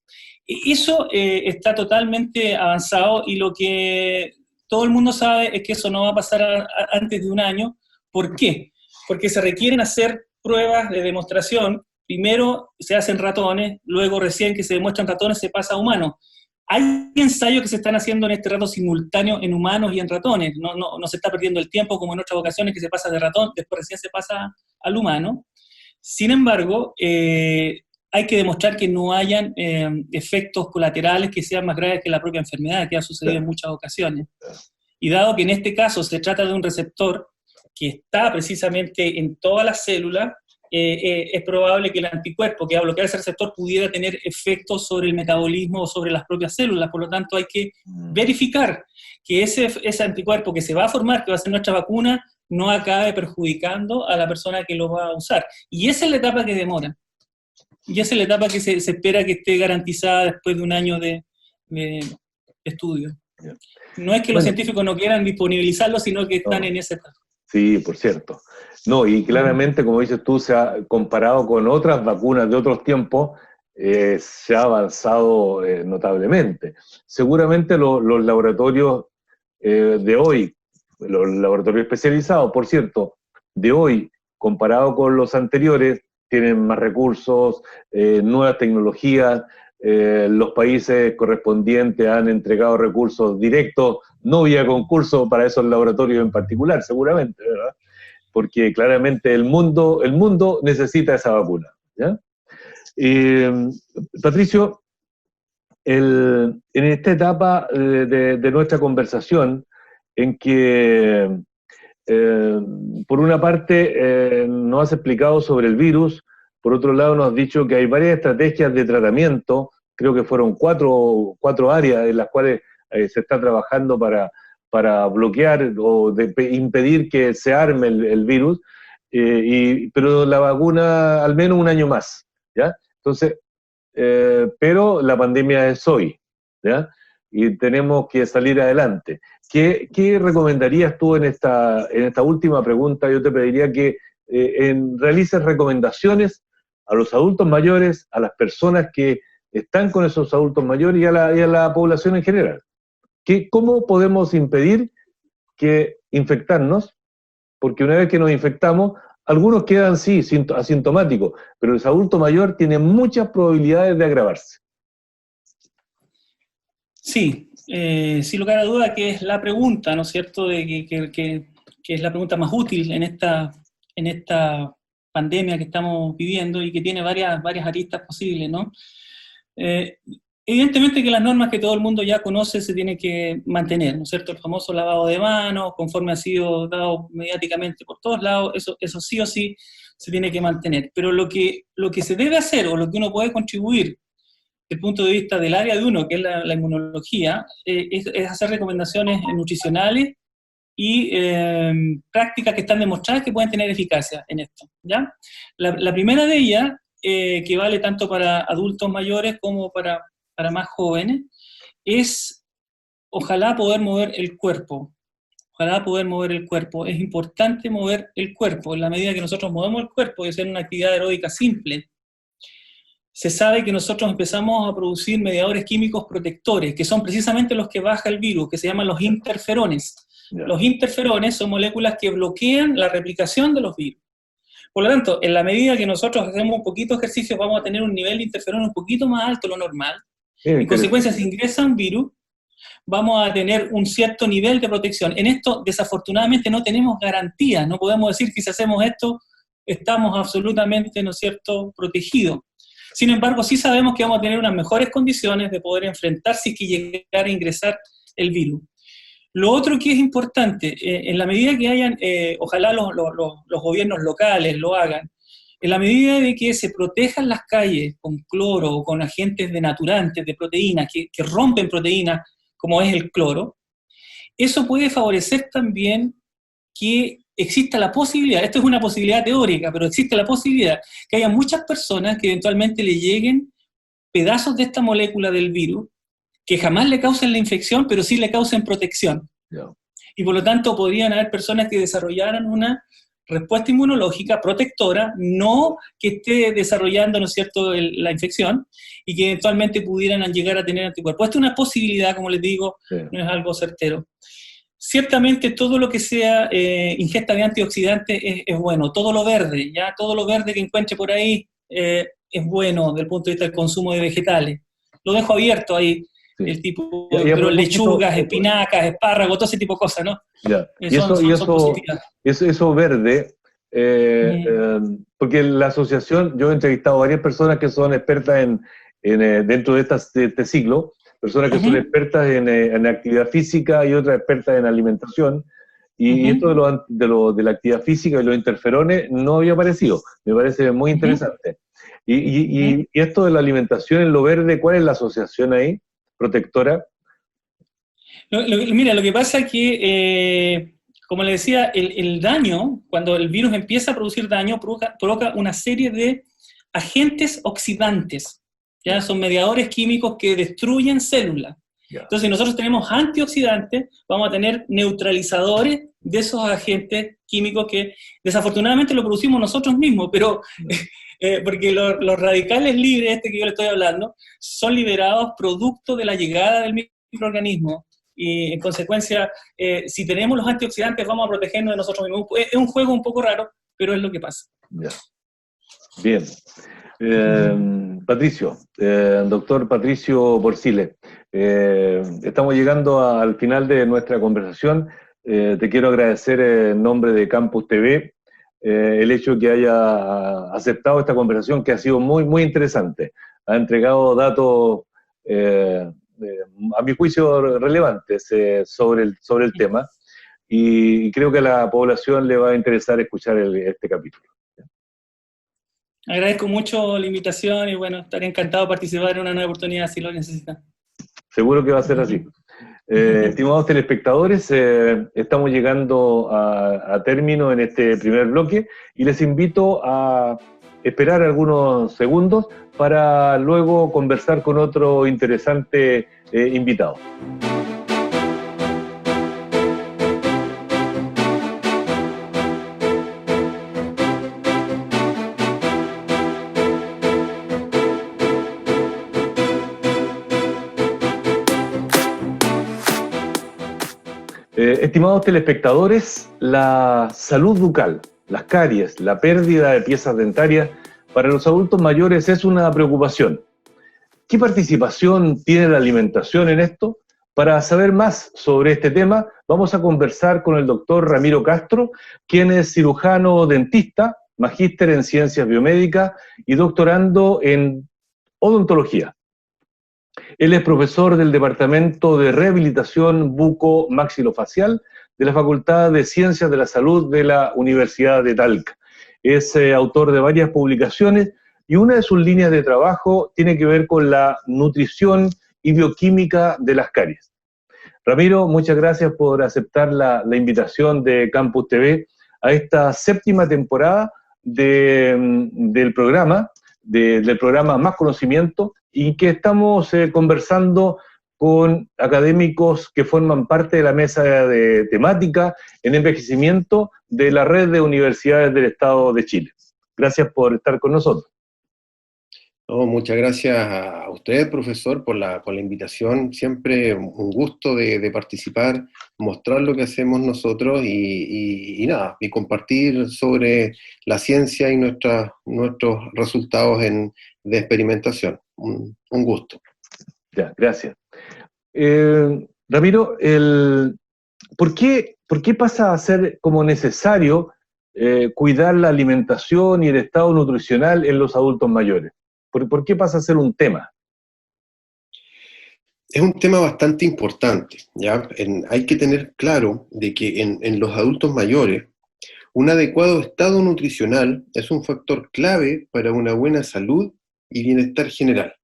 Speaker 2: Eso está totalmente avanzado y lo que todo el mundo sabe es que eso no va a pasar antes de un año. ¿Por qué? Porque se requieren hacer pruebas de demostración. Primero se hacen ratones, luego recién que se demuestran ratones se pasa a humanos. Hay ensayos que se están haciendo en este rato simultáneo en humanos y en ratones. No se está perdiendo el tiempo como en otras ocasiones que se pasa de ratón, después recién se pasa al humano. Sin embargo, hay que demostrar que no hayan efectos colaterales que sean más graves que la propia enfermedad, que ha sucedido en muchas ocasiones. Y dado que en este caso se trata de un receptor que está precisamente en todas las células, es probable que el anticuerpo que va a bloquear ese receptor pudiera tener efectos sobre el metabolismo o sobre las propias células. Por lo tanto, hay que verificar que ese anticuerpo que se va a formar, que va a ser nuestra vacuna, no acabe perjudicando a la persona que lo va a usar. Y esa es la etapa que demora. Y esa es la etapa que se espera que esté garantizada después de un año de estudio. No es que los científicos no quieran disponibilizarlo, sino que están en esa etapa.
Speaker 1: Sí, por cierto. No, y claramente, como dices tú, se ha comparado con otras vacunas de otros tiempos, se ha avanzado notablemente. Seguramente los laboratorios de hoy, los laboratorios especializados, por cierto, de hoy, comparado con los anteriores, tienen más recursos, nuevas tecnologías, los países correspondientes han entregado recursos directos, no vía concurso para esos laboratorios en particular, seguramente, ¿verdad? Porque claramente el mundo necesita esa vacuna, ¿ya? Patricio, en esta etapa de nuestra conversación, en que por una parte nos has explicado sobre el virus, por otro lado nos has dicho que hay varias estrategias de tratamiento, creo que fueron cuatro áreas en las cuales se está trabajando para bloquear o impedir que se arme el virus, pero la vacuna al menos un año más, ¿ya? Entonces, pero la pandemia es hoy, ¿ya? Y tenemos que salir adelante. ¿Qué recomendarías tú en esta última pregunta? Yo te pediría que realices recomendaciones a los adultos mayores, a las personas que están con esos adultos mayores y a la población en general. ¿Cómo podemos impedir que infectarnos? Porque una vez que nos infectamos, algunos quedan, sí, asintomáticos, pero el adulto mayor tiene muchas probabilidades de agravarse.
Speaker 2: Sí, sin lugar a duda que es la pregunta, ¿no es cierto?, que es la pregunta más útil en esta pandemia que estamos viviendo y que tiene varias aristas posibles, ¿no? Evidentemente que las normas que todo el mundo ya conoce se tienen que mantener, ¿no es cierto? El famoso lavado de manos, conforme ha sido dado mediáticamente por todos lados, eso sí o sí se tiene que mantener. Pero lo que se debe hacer, o lo que uno puede contribuir desde el punto de vista del área de uno, que es la inmunología, es hacer recomendaciones nutricionales y prácticas que están demostradas que pueden tener eficacia en esto, ¿ya? La primera de ellas, que vale tanto para adultos mayores como para más jóvenes, es ojalá poder mover el cuerpo. Ojalá poder mover el cuerpo. Es importante mover el cuerpo. En la medida que nosotros movemos el cuerpo y hacer una actividad aeróbica simple, se sabe que nosotros empezamos a producir mediadores químicos protectores, que son precisamente los que baja el virus, que se llaman los interferones. Los interferones son moléculas que bloquean la replicación de los virus. Por lo tanto, en la medida que nosotros hacemos un poquito de ejercicio, vamos a tener un nivel de interferón un poquito más alto de lo normal. En consecuencia, si ingresa un virus, vamos a tener un cierto nivel de protección. En esto, desafortunadamente, no tenemos garantías. No podemos decir que si hacemos esto, estamos absolutamente, ¿no es cierto?, protegidos. Sin embargo, sí sabemos que vamos a tener unas mejores condiciones de poder enfrentar si es que llegara a ingresar el virus. Lo otro que es importante, en la medida que hayan, ojalá los gobiernos locales lo hagan, en la medida de que se protejan las calles con cloro o con agentes denaturantes de proteínas que rompen proteínas, como es el cloro, eso puede favorecer también que exista la posibilidad, esto es una posibilidad teórica, pero existe la posibilidad que haya muchas personas que eventualmente le lleguen pedazos de esta molécula del virus que jamás le causen la infección, pero sí le causen protección. Y por lo tanto podrían haber personas que desarrollaran una respuesta inmunológica protectora, no que esté desarrollando, ¿no es cierto?, la infección, y que eventualmente pudieran llegar a tener anticuerpos. Esta es una posibilidad, como les digo,
Speaker 1: Sí.
Speaker 2: no es algo certero. Ciertamente todo lo que sea ingesta de antioxidantes es bueno, todo lo verde, ya todo lo verde que encuentre por ahí es bueno desde el punto de vista del consumo de vegetales. Lo dejo abierto ahí,
Speaker 1: Sí.
Speaker 2: el tipo,
Speaker 1: Y a
Speaker 2: pero
Speaker 1: propósito,
Speaker 2: lechugas, espinacas, espárragos, todo ese tipo de cosas, ¿no?
Speaker 1: ya.
Speaker 2: Son positivas.
Speaker 1: Eso verde,
Speaker 2: Mm.
Speaker 1: porque la asociación, yo he entrevistado a varias personas que son expertas dentro de este ciclo, personas que son
Speaker 2: Ujú,
Speaker 1: expertas en actividad física y otras expertas en alimentación, y esto
Speaker 2: ujú,
Speaker 1: de la actividad física y los interferones no había aparecido, me parece muy
Speaker 2: ujú,
Speaker 1: interesante.
Speaker 2: ujú.
Speaker 1: Y esto de la alimentación en lo verde, ¿cuál es la asociación ahí, protectora?
Speaker 2: Mira, lo que pasa es que, como le decía, el daño, cuando el virus empieza a producir daño, provoca una serie de agentes oxidantes, ¿ya?
Speaker 1: Ya,
Speaker 2: Son mediadores químicos que destruyen células.
Speaker 1: ya,
Speaker 2: Entonces, si nosotros tenemos antioxidantes, vamos a tener neutralizadores de esos agentes químicos que desafortunadamente lo producimos nosotros mismos, pero
Speaker 1: ya.
Speaker 2: porque los radicales libres, que yo le estoy hablando, son liberados producto de la llegada del microorganismo y en consecuencia, si tenemos los antioxidantes, vamos a protegernos de nosotros mismos. Es un juego un poco raro, pero es lo que pasa.
Speaker 1: Ya. Bien. Patricio, doctor Patricio Porcile, estamos llegando al final de nuestra conversación. Te quiero agradecer en nombre de Campus TV el hecho que haya aceptado esta conversación, que ha sido muy, muy interesante. Ha entregado datos, eh, eh, a mi juicio, relevantes sobre el tema, y creo que a la población le va a interesar escuchar este capítulo.
Speaker 2: Agradezco mucho la invitación y bueno, estaré encantado de participar en una nueva oportunidad si lo necesitan.
Speaker 1: Seguro que va a ser así. Estimados telespectadores, estamos llegando a término en este primer bloque y les invito a esperar algunos segundos para luego conversar con otro interesante invitado. Estimados telespectadores, la salud bucal, las caries, la pérdida de piezas dentarias para los adultos mayores es una preocupación. ¿Qué participación tiene la alimentación en esto? Para saber más sobre este tema, vamos a conversar con el doctor Ramiro Castro, quien es cirujano dentista, magíster en ciencias biomédicas y doctorando en odontología. Él es profesor del Departamento de Rehabilitación Buco-Maxilofacial de la Facultad de Ciencias de la Salud de la Universidad de Talca. Es autor de varias publicaciones y una de sus líneas de trabajo tiene que ver con la nutrición y bioquímica de las caries. Ramiro, muchas gracias por aceptar la invitación de Campus TV a esta séptima temporada del programa, del programa Más Conocimiento, y que estamos conversando con académicos que forman parte de la mesa de temática en envejecimiento de la red de universidades del Estado de Chile. Gracias por estar con nosotros.
Speaker 3: No, muchas gracias a usted, profesor, por la invitación. Siempre un gusto de participar, mostrar lo que hacemos nosotros y nada, y compartir sobre la ciencia y nuestros resultados de experimentación. Un gusto.
Speaker 1: Ya, gracias. Ramiro, ¿por qué pasa a ser como necesario cuidar la alimentación y el estado nutricional en los adultos mayores? ¿Por qué pasa a ser un tema?
Speaker 3: Es un tema bastante importante, ¿ya? Hay que tener claro de que en los adultos mayores, un adecuado estado nutricional es un factor clave para una buena salud y bienestar general,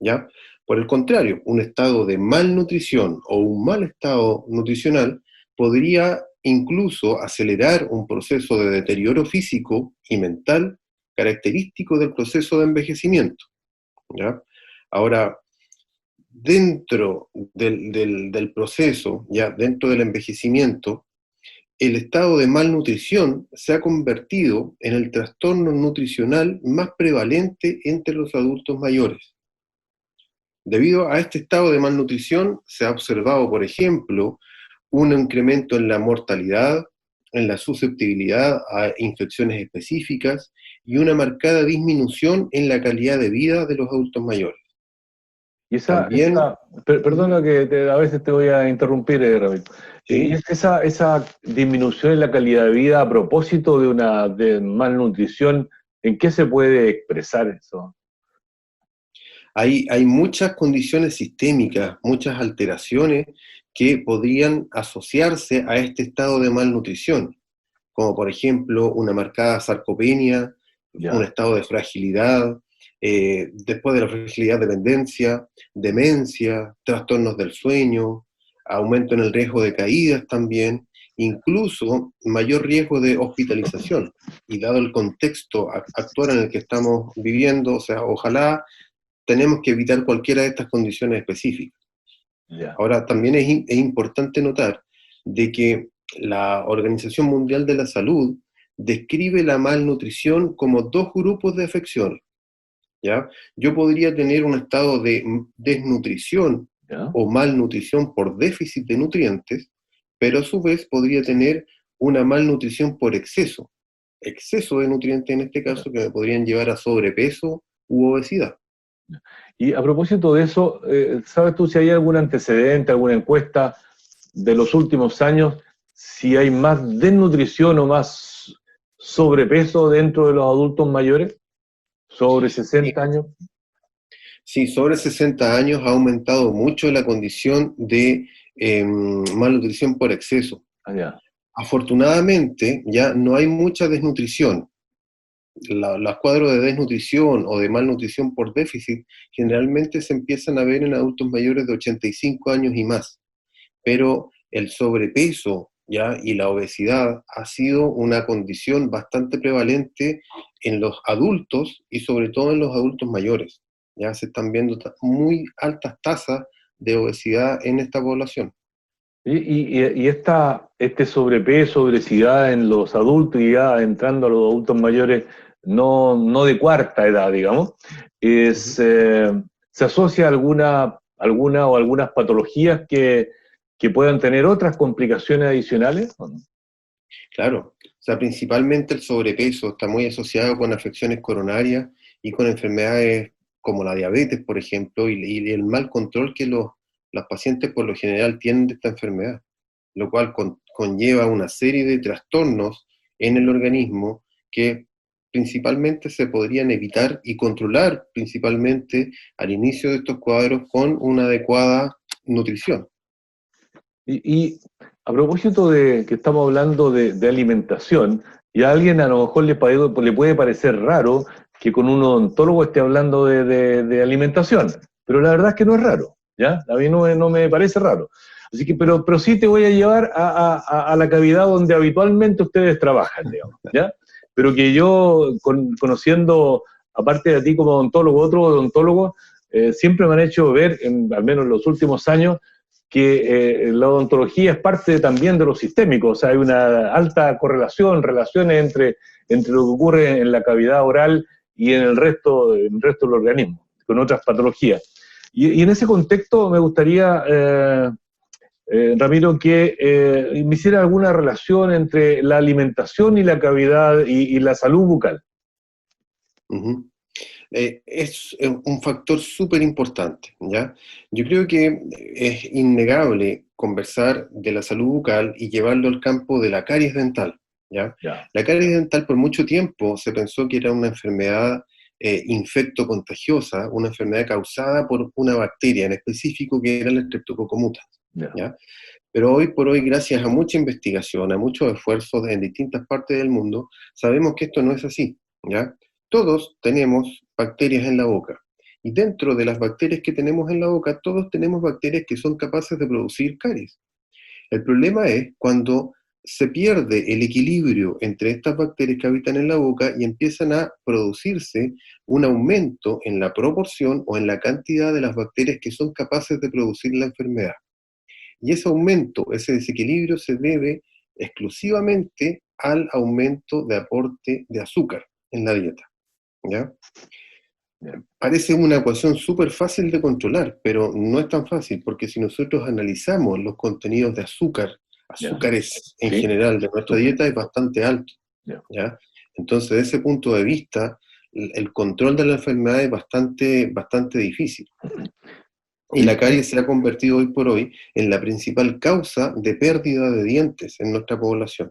Speaker 3: ¿ya? Por el contrario, un estado de malnutrición o un mal estado nutricional podría incluso acelerar un proceso de deterioro físico y mental característico del proceso de envejecimiento, ¿ya? Ahora, dentro del proceso, ya dentro del envejecimiento, el estado de malnutrición se ha convertido en el trastorno nutricional más prevalente entre los adultos mayores. Debido a este estado de malnutrición, se ha observado, por ejemplo, un incremento en la mortalidad, en la susceptibilidad a infecciones específicas y una marcada disminución en la calidad de vida de los adultos mayores.
Speaker 1: Y
Speaker 3: También,
Speaker 1: perdona que a veces te voy a interrumpir, Ramiro.
Speaker 3: ¿sí?
Speaker 1: Y esa disminución en la calidad de vida a propósito de una malnutrición, ¿en qué se puede expresar eso?
Speaker 3: Hay muchas condiciones sistémicas, muchas alteraciones que podrían asociarse a este estado de malnutrición, como por ejemplo una marcada sarcopenia, un
Speaker 1: Ya.
Speaker 3: estado de fragilidad, después de la fragilidad, dependencia, demencia, trastornos del sueño, aumento en el riesgo de caídas también, incluso mayor riesgo de hospitalización. Y dado el contexto actual en el que estamos viviendo, o sea, ojalá tenemos que evitar cualquiera de estas condiciones específicas.
Speaker 1: Ya.
Speaker 3: Ahora, también es importante notar de que la Organización Mundial de la Salud describe la malnutrición como dos grupos de afecciones, ¿ya? Yo podría tener un estado de desnutrición
Speaker 1: Ya.
Speaker 3: o malnutrición por déficit de nutrientes, pero a su vez podría tener una malnutrición por exceso de nutrientes en este caso, que me podrían llevar a sobrepeso u obesidad.
Speaker 1: Y a propósito de eso, ¿sabes tú si hay algún antecedente, alguna encuesta de los últimos años, si hay más desnutrición o más sobrepeso dentro de los adultos mayores, sobre 60 años?
Speaker 3: Sí, sobre 60 años ha aumentado mucho la condición de malnutrición por exceso.
Speaker 1: Allá.
Speaker 3: Afortunadamente, ya no hay mucha desnutrición. Los cuadros de desnutrición o de malnutrición por déficit generalmente se empiezan a ver en adultos mayores de 85 años y más. Pero el sobrepeso, ¿ya? Y la obesidad ha sido una condición bastante prevalente en los adultos y sobre todo en los adultos mayores. Ya se están viendo muy altas tasas de obesidad en esta población.
Speaker 1: Este sobrepeso, obesidad en los adultos y ya entrando a los adultos mayores, no de cuarta edad, digamos, ¿se asocia a alguna o algunas patologías que puedan tener otras complicaciones adicionales? ¿O no?
Speaker 3: Claro, o sea, principalmente el sobrepeso está muy asociado con afecciones coronarias y con enfermedades como la diabetes, por ejemplo, y el mal control que los pacientes por lo general tienen de esta enfermedad, lo cual conlleva una serie de trastornos en el organismo que principalmente se podrían evitar y controlar principalmente al inicio de estos cuadros con una adecuada nutrición.
Speaker 1: Y a propósito de que estamos hablando de alimentación, y a alguien a lo mejor le puede parecer raro que con un odontólogo esté hablando de alimentación, pero la verdad es que no es raro, ¿ya? A mí no me parece raro. Así que, pero sí te voy a llevar a la cavidad donde habitualmente ustedes trabajan, digamos, ¿ya? Pero que yo, conociendo, aparte de ti como odontólogo, otro odontólogo, siempre me han hecho ver, al menos en los últimos años, que la odontología es parte también de lo sistémico, o sea, hay una alta relaciones entre lo que ocurre en la cavidad oral y en el resto del organismo, con otras patologías. Y en ese contexto me gustaría, Ramiro, que me hiciera alguna relación entre la alimentación y la cavidad y la salud bucal.
Speaker 3: Uh-huh. Es un factor súper importante, ¿ya? Yo creo que es innegable conversar de la salud bucal y llevarlo al campo de la caries dental, ¿ya?
Speaker 1: Ya.
Speaker 3: La caries dental por mucho tiempo se pensó que era una enfermedad infecto-contagiosa, una enfermedad causada por una bacteria en específico que era el Streptococcus mutans, ¿ya? Pero hoy por hoy, gracias a mucha investigación, a muchos esfuerzos en distintas partes del mundo, sabemos que esto no es así, ¿ya? Todos tenemos bacterias en la boca. Y dentro de las bacterias que tenemos en la boca, todos tenemos bacterias que son capaces de producir caries. El problema es cuando se pierde el equilibrio entre estas bacterias que habitan en la boca y empiezan a producirse un aumento en la proporción o en la cantidad de las bacterias que son capaces de producir la enfermedad. Y ese aumento, ese desequilibrio se debe exclusivamente al aumento de aporte de azúcar en la dieta, ¿ya? Parece una ecuación súper fácil de controlar, pero no es tan fácil, porque si nosotros analizamos los contenidos de azúcares en
Speaker 1: Sí.
Speaker 3: general de nuestra dieta es bastante alto,
Speaker 1: Ya.
Speaker 3: ¿ya? Entonces, desde ese punto de vista, el control de la enfermedad es bastante difícil. Y la caries se ha convertido hoy por hoy en la principal causa de pérdida de dientes en nuestra población.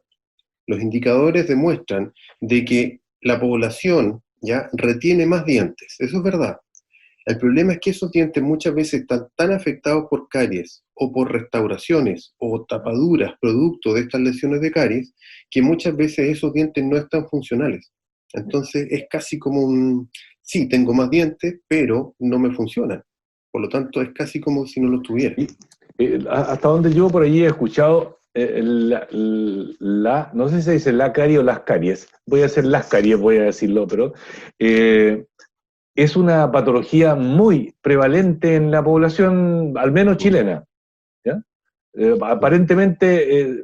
Speaker 3: Los indicadores demuestran de que la población ya retiene más dientes, eso es verdad. El problema es que esos dientes muchas veces están tan afectados por caries o por restauraciones o tapaduras producto de estas lesiones de caries que muchas veces esos dientes no están funcionales. Entonces es casi como sí, tengo más dientes, pero no me funcionan. Por lo tanto, es casi como si no los tuviera.
Speaker 1: Hasta donde yo por allí he escuchado, no sé si se dice la carie o las caries, voy a hacer las caries, voy a decirlo, pero es una patología muy prevalente en la población, al menos chilena, ¿ya? Aparentemente,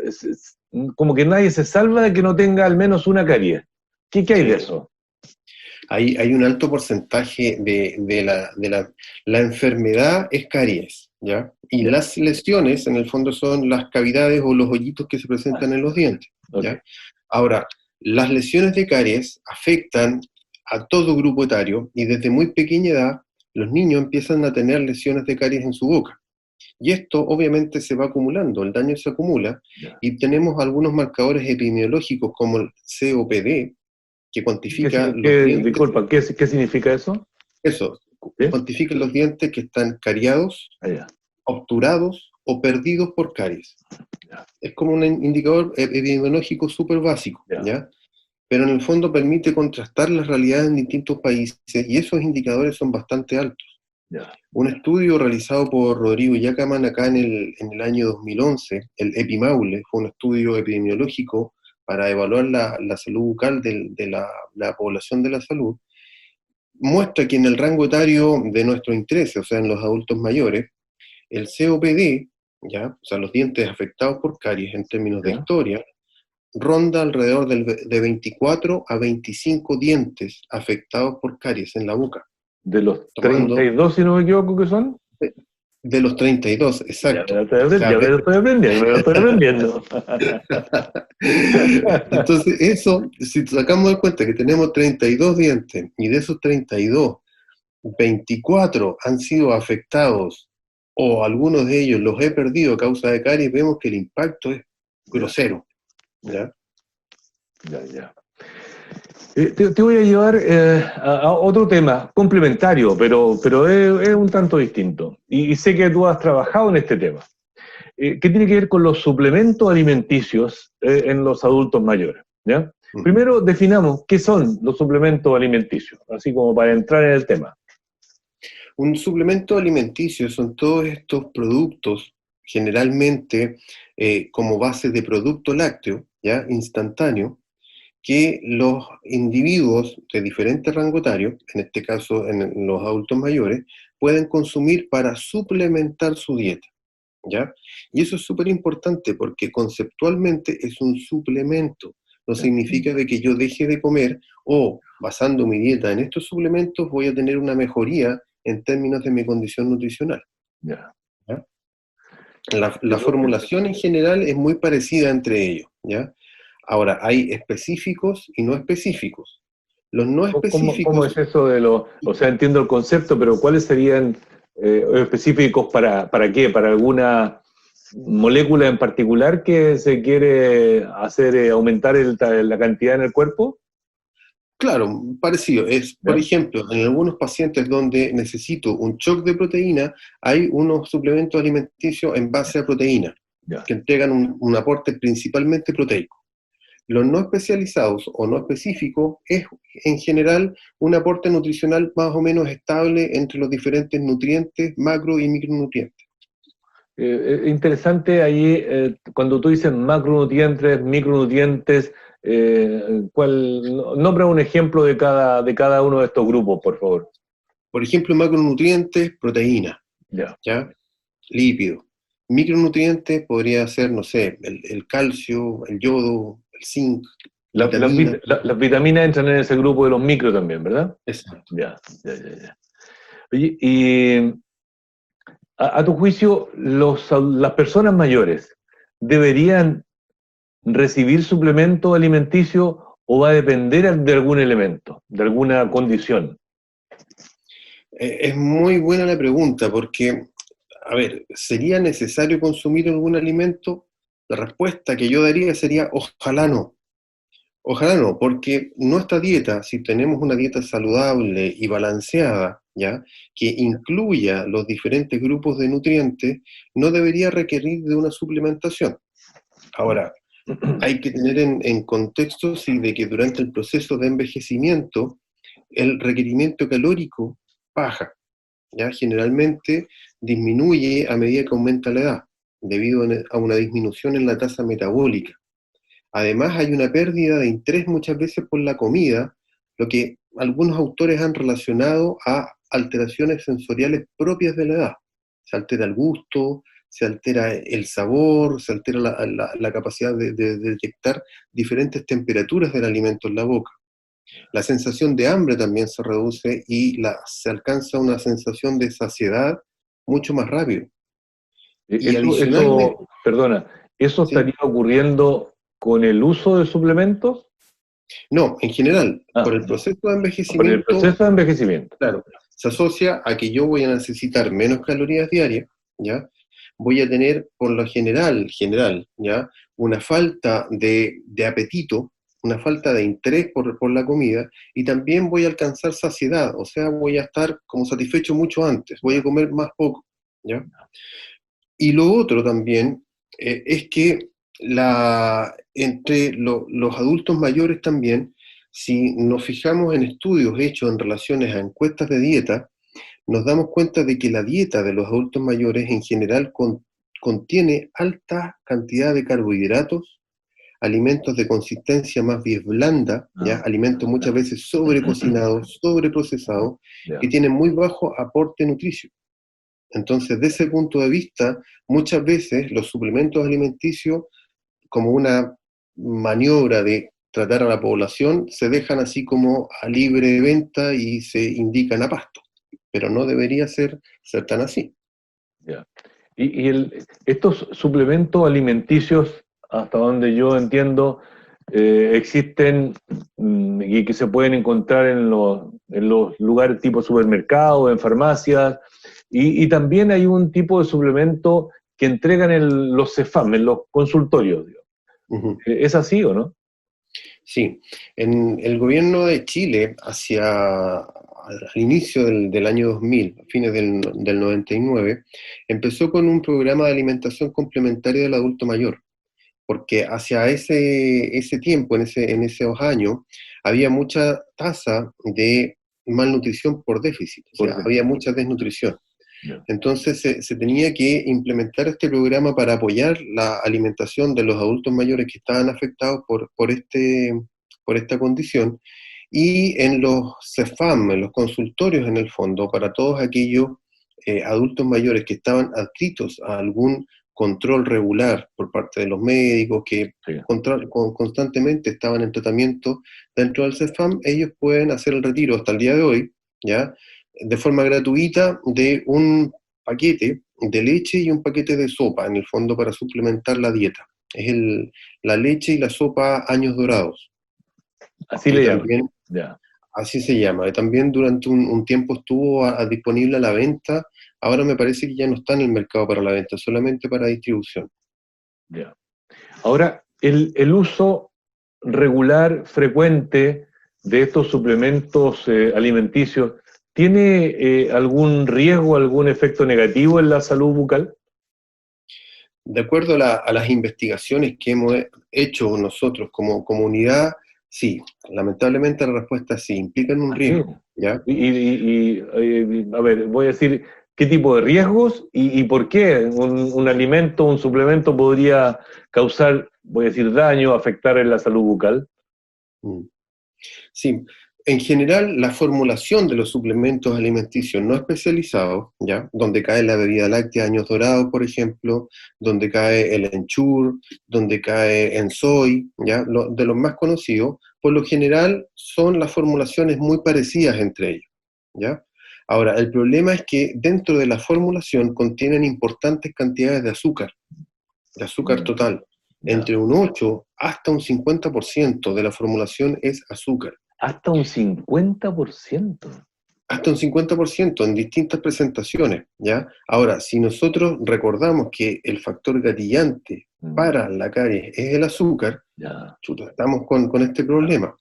Speaker 1: como que nadie se salva de que no tenga al menos una caries. ¿Qué hay de eso?
Speaker 3: Hay un alto porcentaje de la enfermedad es caries, ¿ya? Y las lesiones, en el fondo, son las cavidades o los hoyitos que se presentan en los dientes, ¿ya?
Speaker 1: Okay.
Speaker 3: Ahora, las lesiones de caries afectan a todo grupo etario y desde muy pequeña edad los niños empiezan a tener lesiones de caries en su boca. Y esto obviamente se va acumulando, el daño se acumula y tenemos algunos marcadores epidemiológicos como el COPD, que cuantifica los dientes.
Speaker 1: Disculpa, ¿qué significa eso?
Speaker 3: Eso,
Speaker 1: ¿Sí?
Speaker 3: cuantifica los dientes que están cariados, obturados o perdidos por caries. Es como un indicador epidemiológico súper básico, ¿ya? Pero en el fondo permite contrastar las realidades en distintos países y esos indicadores son bastante altos. Un estudio realizado por Rodrigo Yacaman acá en el año 2011, el EPIMAULE, fue un estudio epidemiológico para evaluar la salud bucal de la población de la salud, muestra que en el rango etario de nuestro interés, o sea, en los adultos mayores, el COPD, ¿ya? O sea, los dientes afectados por caries en términos de historia, ronda alrededor de 24 a 25 dientes afectados por caries en la boca.
Speaker 1: ¿De los 32, si no me equivoco, que son?
Speaker 3: De los 32, exacto.
Speaker 1: Ya me lo estoy aprendiendo.
Speaker 3: Entonces, eso, si sacamos de cuenta que tenemos 32 dientes, y de esos 32, 24 han sido afectados, o algunos de ellos los he perdido a causa de caries, vemos que el impacto es grosero. ¿Ya?
Speaker 1: Ya. Te voy a llevar a otro tema, complementario, pero es un tanto distinto. Y sé que tú has trabajado en este tema. ¿Qué tiene que ver con los suplementos alimenticios en los adultos mayores? ¿Ya? Primero definamos qué son los suplementos alimenticios, así como para entrar en el tema.
Speaker 3: Un suplemento alimenticio son todos estos productos, generalmente como base de producto lácteo, ¿ya? Instantáneo, que los individuos de diferentes rango etario, en este caso en los adultos mayores, pueden consumir para suplementar su dieta, ¿ya? Y eso es súper importante porque conceptualmente es un suplemento. No significa de que yo deje de comer o, basando mi dieta en estos suplementos, voy a tener una mejoría en términos de mi condición nutricional.
Speaker 1: ¿Ya?
Speaker 3: La formulación en general es muy parecida entre ellos, ¿ya? Ahora, hay específicos y no específicos. Los no específicos...
Speaker 1: ¿Cómo es eso de los... O sea, entiendo el concepto, pero ¿cuáles serían específicos para qué? ¿Para alguna molécula en particular que se quiere hacer aumentar la cantidad en el cuerpo?
Speaker 3: Claro, parecido. Por ejemplo, en algunos pacientes donde necesito un shock de proteína, hay unos suplementos alimenticios en base a proteína, que entregan un aporte principalmente proteico. Los no especializados o no específicos es en general un aporte nutricional más o menos estable entre los diferentes nutrientes, macro y micronutrientes.
Speaker 1: Interesante ahí, cuando tú dices macronutrientes, micronutrientes, nombra un ejemplo de cada uno de estos grupos, por favor.
Speaker 3: Por ejemplo, macronutrientes, proteína, ¿ya? Lípidos. Micronutrientes podría ser, no sé, el calcio, el yodo, el zinc, vitamina.
Speaker 1: Las vitaminas entran en ese grupo de los micro también, ¿verdad?
Speaker 3: Exacto.
Speaker 1: Ya. Oye, y a tu juicio, las personas mayores deberían recibir suplemento alimenticio o va a depender de algún elemento, de alguna condición?
Speaker 3: Es muy buena la pregunta porque, a ver, ¿sería necesario consumir algún alimento? La respuesta que yo daría sería ojalá no. Ojalá no, porque nuestra dieta, si tenemos una dieta saludable y balanceada, ¿ya? Que incluya los diferentes grupos de nutrientes, no debería requerir de una suplementación. Ahora, hay que tener en contexto sí, de que durante el proceso de envejecimiento, el requerimiento calórico baja, ¿ya? Generalmente disminuye a medida que aumenta la edad, debido a una disminución en la tasa metabólica. Además, hay una pérdida de interés muchas veces por la comida, lo que algunos autores han relacionado a alteraciones sensoriales propias de la edad. Se altera el gusto, se altera el sabor, se altera la capacidad de detectar diferentes temperaturas del alimento en la boca. La sensación de hambre también se reduce y se alcanza una sensación de saciedad mucho más rápido. Y adicionalmente,
Speaker 1: Perdona, ¿eso
Speaker 3: ¿sí?
Speaker 1: estaría ocurriendo con el uso de suplementos?
Speaker 3: No, en general, por el proceso de
Speaker 1: Por el
Speaker 3: envejecimiento,
Speaker 1: proceso de envejecimiento.
Speaker 3: claro, se asocia a que yo voy a necesitar menos calorías diarias, ¿ya? Voy a tener, por lo general, ¿ya? Una falta de apetito, una falta de interés por la comida, y también voy a alcanzar saciedad, o sea, voy a estar como satisfecho mucho antes, voy a comer más poco, ¿ya? Y lo otro también es que entre los adultos mayores también, si nos fijamos en estudios hechos en relaciones a encuestas de dieta, nos damos cuenta de que la dieta de los adultos mayores en general contiene alta cantidad de carbohidratos, alimentos de consistencia más bien blanda, ¿ya? Alimentos muchas veces sobrecocinados, sobreprocesados, que tienen muy bajo aporte nutricio. Entonces, desde ese punto de vista, muchas veces los suplementos alimenticios, como una maniobra de tratar a la población, se dejan así como a libre venta y se indican a pasto, pero no debería ser tan así.
Speaker 1: Ya. Estos suplementos alimenticios, hasta donde yo entiendo, existen y que se pueden encontrar en los lugares tipo supermercados, en farmacias, y también hay un tipo de suplemento que entregan en los CEFAM, en los consultorios.
Speaker 3: Uh-huh.
Speaker 1: ¿Es así o no?
Speaker 3: Sí, en el gobierno de Chile, al inicio del año 2000, a fines del 99, empezó con un programa de alimentación complementaria del adulto mayor, porque hacia ese tiempo, en esos años, había mucha tasa de malnutrición por déficit, o sea, había mucha desnutrición. Yeah. Entonces se tenía que implementar este programa para apoyar la alimentación de los adultos mayores que estaban afectados por esta condición, y en los CEFAM, en los consultorios en el fondo, para todos aquellos adultos mayores que estaban adscritos a algún control regular por parte de los médicos que sí, constantemente estaban en tratamiento dentro del CEFAM, ellos pueden hacer el retiro hasta el día de hoy, ¿ya?, de forma gratuita, de un paquete de leche y un paquete de sopa, en el fondo, para suplementar la dieta. Es la leche y la sopa Años Dorados.
Speaker 1: Así le llaman. Ya.
Speaker 3: Así se llama. También durante un tiempo estuvo disponible a la venta. Ahora me parece que ya no está en el mercado para la venta, solamente para distribución.
Speaker 1: Ya. Ahora, el uso regular, frecuente de estos suplementos alimenticios, ¿tiene algún riesgo, algún efecto negativo en la salud bucal?
Speaker 3: De acuerdo a las investigaciones que hemos hecho nosotros como comunidad, sí. Lamentablemente la respuesta es sí, implican un riesgo, ¿ya?
Speaker 1: A ver, voy a decir, ¿qué tipo de riesgos y por qué un alimento, un suplemento podría causar, voy a decir, daño, afectar en la salud bucal?
Speaker 3: Sí, En general, la formulación de los suplementos alimenticios no especializados, ¿ya? Donde cae la bebida láctea Años Dorados, por ejemplo, donde cae el Ensure, donde cae Ensoy, ¿ya? De los más conocidos, por lo general son las formulaciones muy parecidas entre ellos, ¿ya? Ahora, el problema es que dentro de la formulación contienen importantes cantidades de azúcar total. Entre un 8 hasta un 50% de la formulación es azúcar.
Speaker 1: Hasta un 50%.
Speaker 3: Hasta un 50% en distintas presentaciones, ¿ya? Ahora, si nosotros recordamos que el factor gatillante para la caries es el azúcar, chuta, estamos con este problema.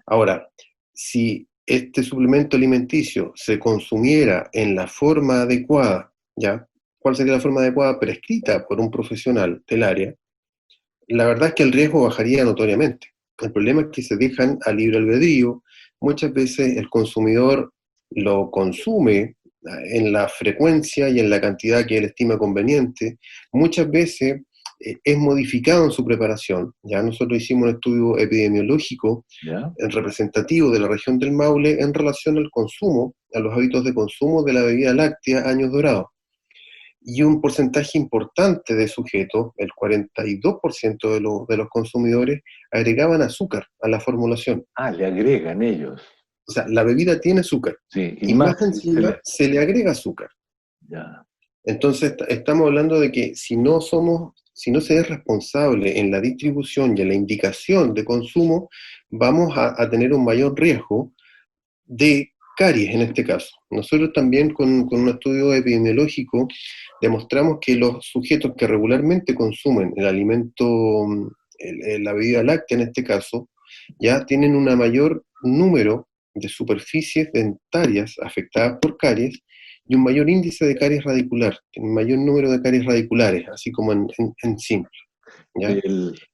Speaker 3: Ahora, si este suplemento alimenticio se consumiera en la forma adecuada, ¿ya? ¿Cuál sería la forma adecuada? Prescrita por un profesional del área, la verdad es que el riesgo bajaría notoriamente. El problema es que se dejan a libre albedrío. Muchas veces el consumidor lo consume en la frecuencia y en la cantidad que él estima conveniente. Muchas veces es modificado en su preparación. Ya nosotros hicimos un estudio epidemiológico representativo de la región del Maule en relación al consumo, a los hábitos de consumo de la bebida láctea Años Dorados. Y un porcentaje importante de sujetos, el 42% de los consumidores, agregaban azúcar a la formulación.
Speaker 1: Ah, le agregan ellos.
Speaker 3: O sea, la bebida tiene azúcar,
Speaker 1: sí,
Speaker 3: y más encima se le agrega azúcar.
Speaker 1: Ya.
Speaker 3: Entonces, estamos hablando de que si no se es responsable en la distribución y en la indicación de consumo, vamos a tener un mayor riesgo de caries en este caso. Nosotros también con un estudio epidemiológico demostramos que los sujetos que regularmente consumen el alimento, la bebida láctea en este caso, ya tienen un mayor número de superficies dentarias afectadas por caries y un mayor índice de caries radicular, un mayor número de caries radiculares, así como en simple.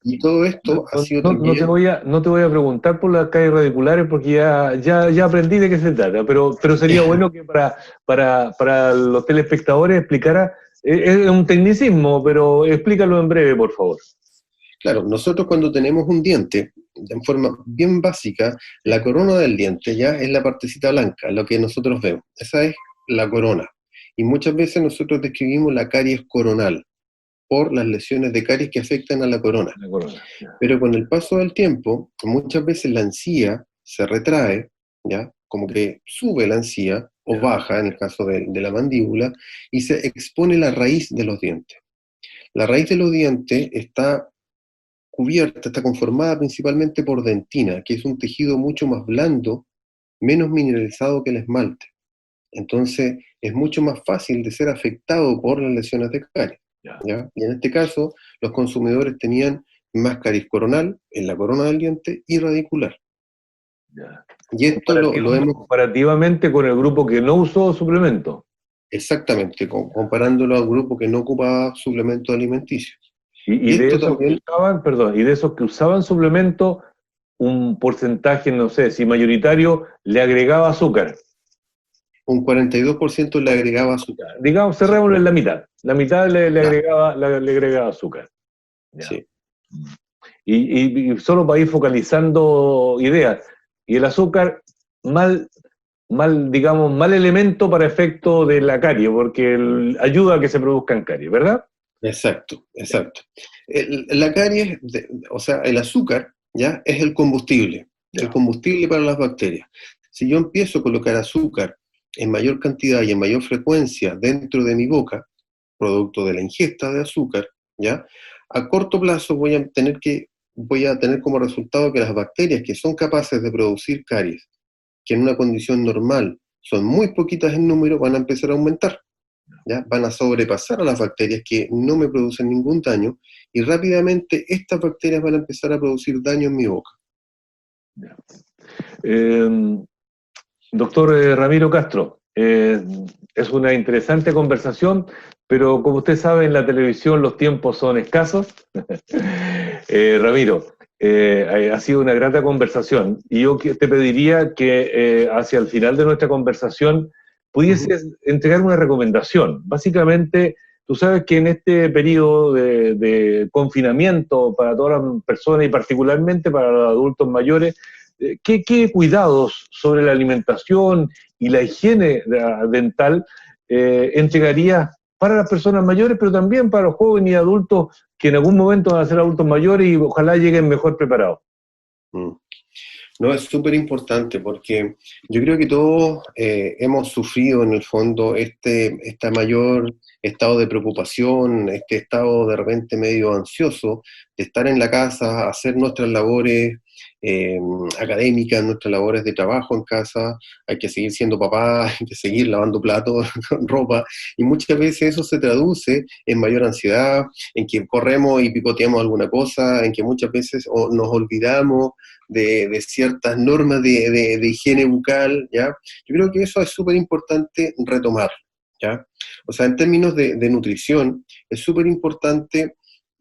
Speaker 3: Y todo esto ha sido también...
Speaker 1: No te voy a preguntar por las caries radiculares porque ya aprendí de qué se trata, pero sería bueno que para los telespectadores explicara, es un tecnicismo, pero explícalo en breve, por favor.
Speaker 3: Claro, nosotros cuando tenemos un diente, en forma bien básica, la corona del diente ya es la partecita blanca, lo que nosotros vemos. Esa es la corona. Y muchas veces nosotros describimos la caries coronal por las lesiones de caries que afectan a la corona. Pero con el paso del tiempo, muchas veces la encía se retrae, ¿ya? Como que sube la encía, o baja en el caso de la mandíbula, y se expone la raíz de los dientes. La raíz de los dientes está cubierta, está conformada principalmente por dentina, que es un tejido mucho más blando, menos mineralizado que el esmalte. Entonces, es mucho más fácil de ser afectado por las lesiones de caries. ¿Ya? Y en este caso, los consumidores tenían más caries coronal, en la corona del diente, y radicular. Y esto lo hemos...
Speaker 1: Comparativamente con el grupo que no usó suplemento.
Speaker 3: Exactamente, comparándolo al grupo que no ocupaba suplementos alimenticios.
Speaker 1: Y de esos también... y de esos que usaban suplemento, un porcentaje, no sé, si mayoritario, le agregaba azúcar.
Speaker 3: Un 42% le agregaba azúcar.
Speaker 1: Digamos, cerrémoslo en la mitad. La mitad le agregaba azúcar.
Speaker 3: Sí.
Speaker 1: Y solo para ir focalizando ideas. Y el azúcar, mal elemento para efecto de la carie, porque ayuda a que se produzcan caries, ¿verdad?
Speaker 3: Exacto. La caries, o sea, el azúcar, ¿ya? Es el combustible para las bacterias. Si yo empiezo a colocar azúcar en mayor cantidad y en mayor frecuencia dentro de mi boca, producto de la ingesta de azúcar, ¿ya? A corto plazo voy a tener como resultado que las bacterias que son capaces de producir caries, que en una condición normal son muy poquitas en número, van a empezar a aumentar, ¿ya? Van a sobrepasar a las bacterias que no me producen ningún daño, y rápidamente estas bacterias van a empezar a producir daño en mi boca.
Speaker 1: Doctor Ramiro Castro, es una interesante conversación, pero como usted sabe, en la televisión los tiempos son escasos. Ramiro, ha sido una grata conversación, y yo te pediría que hacia el final de nuestra conversación pudieses entregar una recomendación. Básicamente, tú sabes que en este periodo de confinamiento para todas las personas y particularmente para los adultos mayores, ¿qué cuidados sobre la alimentación y la higiene dental entregaría para las personas mayores, pero también para los jóvenes y adultos que en algún momento van a ser adultos mayores y ojalá lleguen mejor preparados?
Speaker 3: Mm. No, es súper importante porque yo creo que todos hemos sufrido en el fondo este mayor estado de preocupación, este estado de repente medio ansioso de estar en la casa, hacer nuestras labores académicas, nuestras labores de trabajo en casa, hay que seguir siendo papá, hay que seguir lavando platos, ropa, y muchas veces eso se traduce en mayor ansiedad, en que corremos y picoteamos alguna cosa, en que muchas veces nos olvidamos de ciertas normas de higiene bucal, ¿ya? Yo creo que eso es súper importante retomar, ¿ya? O sea, en términos de nutrición, es súper importante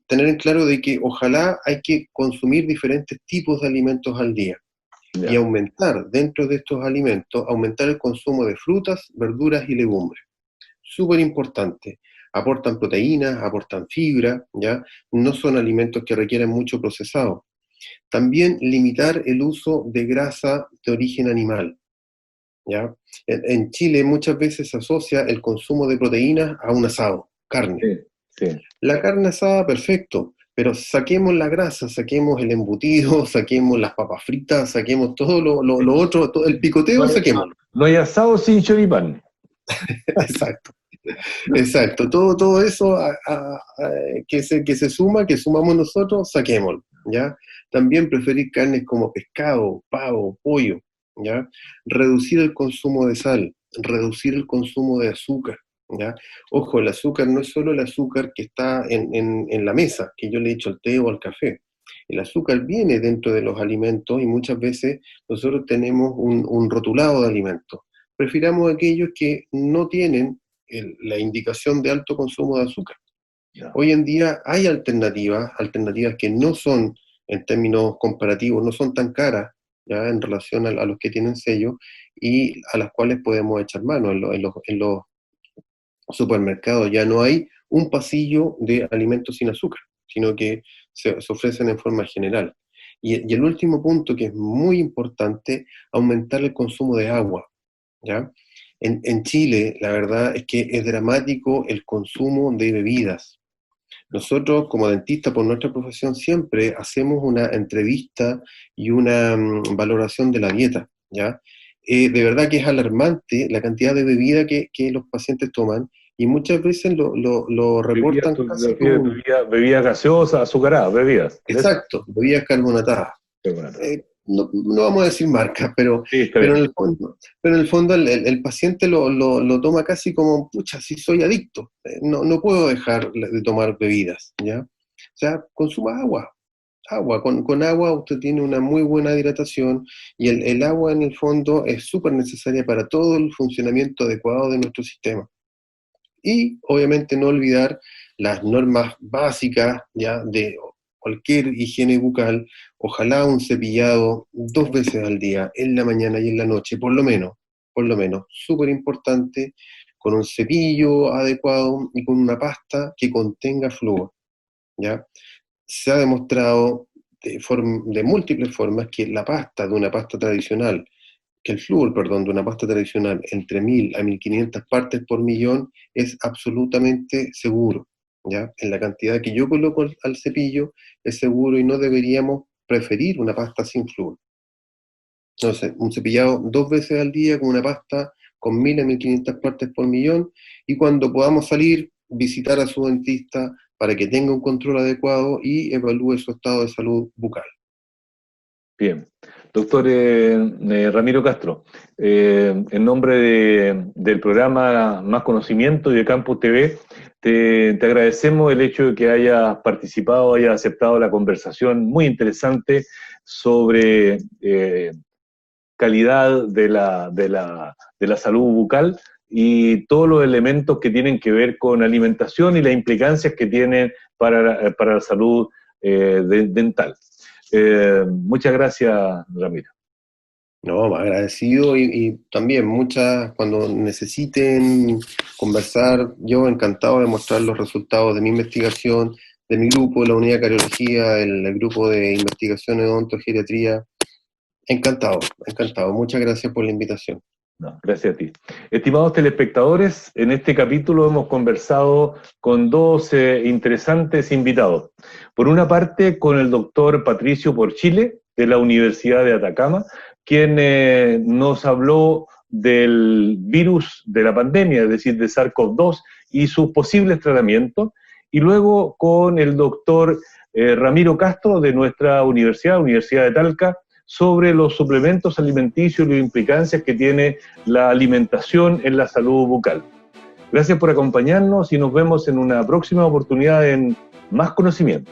Speaker 3: tener en claro de que ojalá hay que consumir diferentes tipos de alimentos al día y
Speaker 1: Ya.
Speaker 3: aumentar dentro de estos alimentos, aumentar el consumo de frutas, verduras y legumbres. Súper importante. Aportan proteínas, aportan fibra, ¿ya? No son alimentos que requieren mucho procesado. También limitar el uso de grasa de origen animal, ¿ya? En Chile muchas veces se asocia el consumo de proteínas a un asado, carne.
Speaker 1: Sí, sí.
Speaker 3: La carne asada, perfecto, pero saquemos la grasa, saquemos el embutido, saquemos las papas fritas, saquemos todo lo otro, todo el
Speaker 1: No
Speaker 3: picoteo,
Speaker 1: hay,
Speaker 3: saquémoslo.
Speaker 1: no hay asado sin choripán.
Speaker 3: Exacto, exacto. Todo eso que se suma, que sumamos nosotros, saquémoslo, ¿ya? También preferir carnes como pescado, pavo, pollo, ¿ya? Reducir el consumo de sal, reducir el consumo de azúcar, ¿ya? Ojo, el azúcar no es solo el azúcar que está en la mesa, que yo le echo al té o al café. El azúcar viene dentro de los alimentos y muchas veces nosotros tenemos un rotulado de alimentos. Prefiramos aquellos que no tienen la indicación de alto consumo de azúcar.
Speaker 1: Ya.
Speaker 3: Hoy en día hay alternativas que no son, en términos comparativos, no son tan caras, ¿ya? En relación a los que tienen sello y a las cuales podemos echar mano. En los supermercados ya no hay un pasillo de alimentos sin azúcar, sino que se ofrecen en forma general. Y el último punto que es muy importante, aumentar el consumo de agua, ¿ya? En Chile, la verdad es que es dramático el consumo de bebidas. Nosotros, como dentistas, por nuestra profesión, siempre hacemos una entrevista y una valoración de la dieta, ¿ya? De verdad que es alarmante la cantidad de bebida que los pacientes toman y muchas veces lo
Speaker 1: Bebidas,
Speaker 3: reportan casi como,
Speaker 1: bebidas gaseosas, azucaradas, bebidas.
Speaker 3: exacto, bebidas carbonatadas. No vamos a decir marcas,
Speaker 1: Sí, está
Speaker 3: pero
Speaker 1: bien.
Speaker 3: en el fondo el paciente lo toma casi como, pucha, si soy adicto, no puedo dejar de tomar bebidas, ¿ya? O sea, consuma agua. Con agua usted tiene una muy buena hidratación y el agua en el fondo es súper necesaria para todo el funcionamiento adecuado de nuestro sistema. Y obviamente no olvidar las normas básicas ya de cualquier higiene bucal, ojalá un cepillado 2 veces al día, en la mañana y en la noche, por lo menos, súper importante, con un cepillo adecuado y con una pasta que contenga flúor, ¿ya? Se ha demostrado de múltiples formas que la pasta de una pasta tradicional, que el flúor, perdón, de una pasta tradicional entre 1000 a 1500 partes por millón es absolutamente seguro, ¿ya? En la cantidad que yo coloco al cepillo es seguro y no deberíamos preferir una pasta sin flúor. Entonces, un cepillado 2 veces al día con una pasta con 1000 a 1500 partes por millón y cuando podamos salir, visitar a su dentista para que tenga un control adecuado y evalúe su estado de salud bucal.
Speaker 1: Bien. Doctor Ramiro Castro, en nombre del programa Más Conocimiento y de Campus TV, te agradecemos el hecho de que hayas participado, hayas aceptado la conversación muy interesante sobre calidad de la salud bucal y todos los elementos que tienen que ver con alimentación y las implicancias que tienen para la salud dental. Muchas gracias, Ramiro.
Speaker 3: No, agradecido y también cuando necesiten conversar, yo encantado de mostrar los resultados de mi investigación, de mi grupo, la unidad de cardiología, el grupo de investigación en odontogeriatría. Encantado, encantado. Muchas gracias por la invitación.
Speaker 1: No, gracias a ti. Estimados telespectadores, en este capítulo hemos conversado con dos interesantes invitados. Por una parte, con el doctor Patricio Porchile, de la Universidad de Atacama, quien nos habló del virus de la pandemia, es decir, de SARS-CoV-2 y sus posibles tratamientos. Y luego con el doctor Ramiro Castro, de nuestra Universidad de Talca, sobre los suplementos alimenticios y las implicancias que tiene la alimentación en la salud bucal. Gracias por acompañarnos y nos vemos en una próxima oportunidad en Más Conocimiento.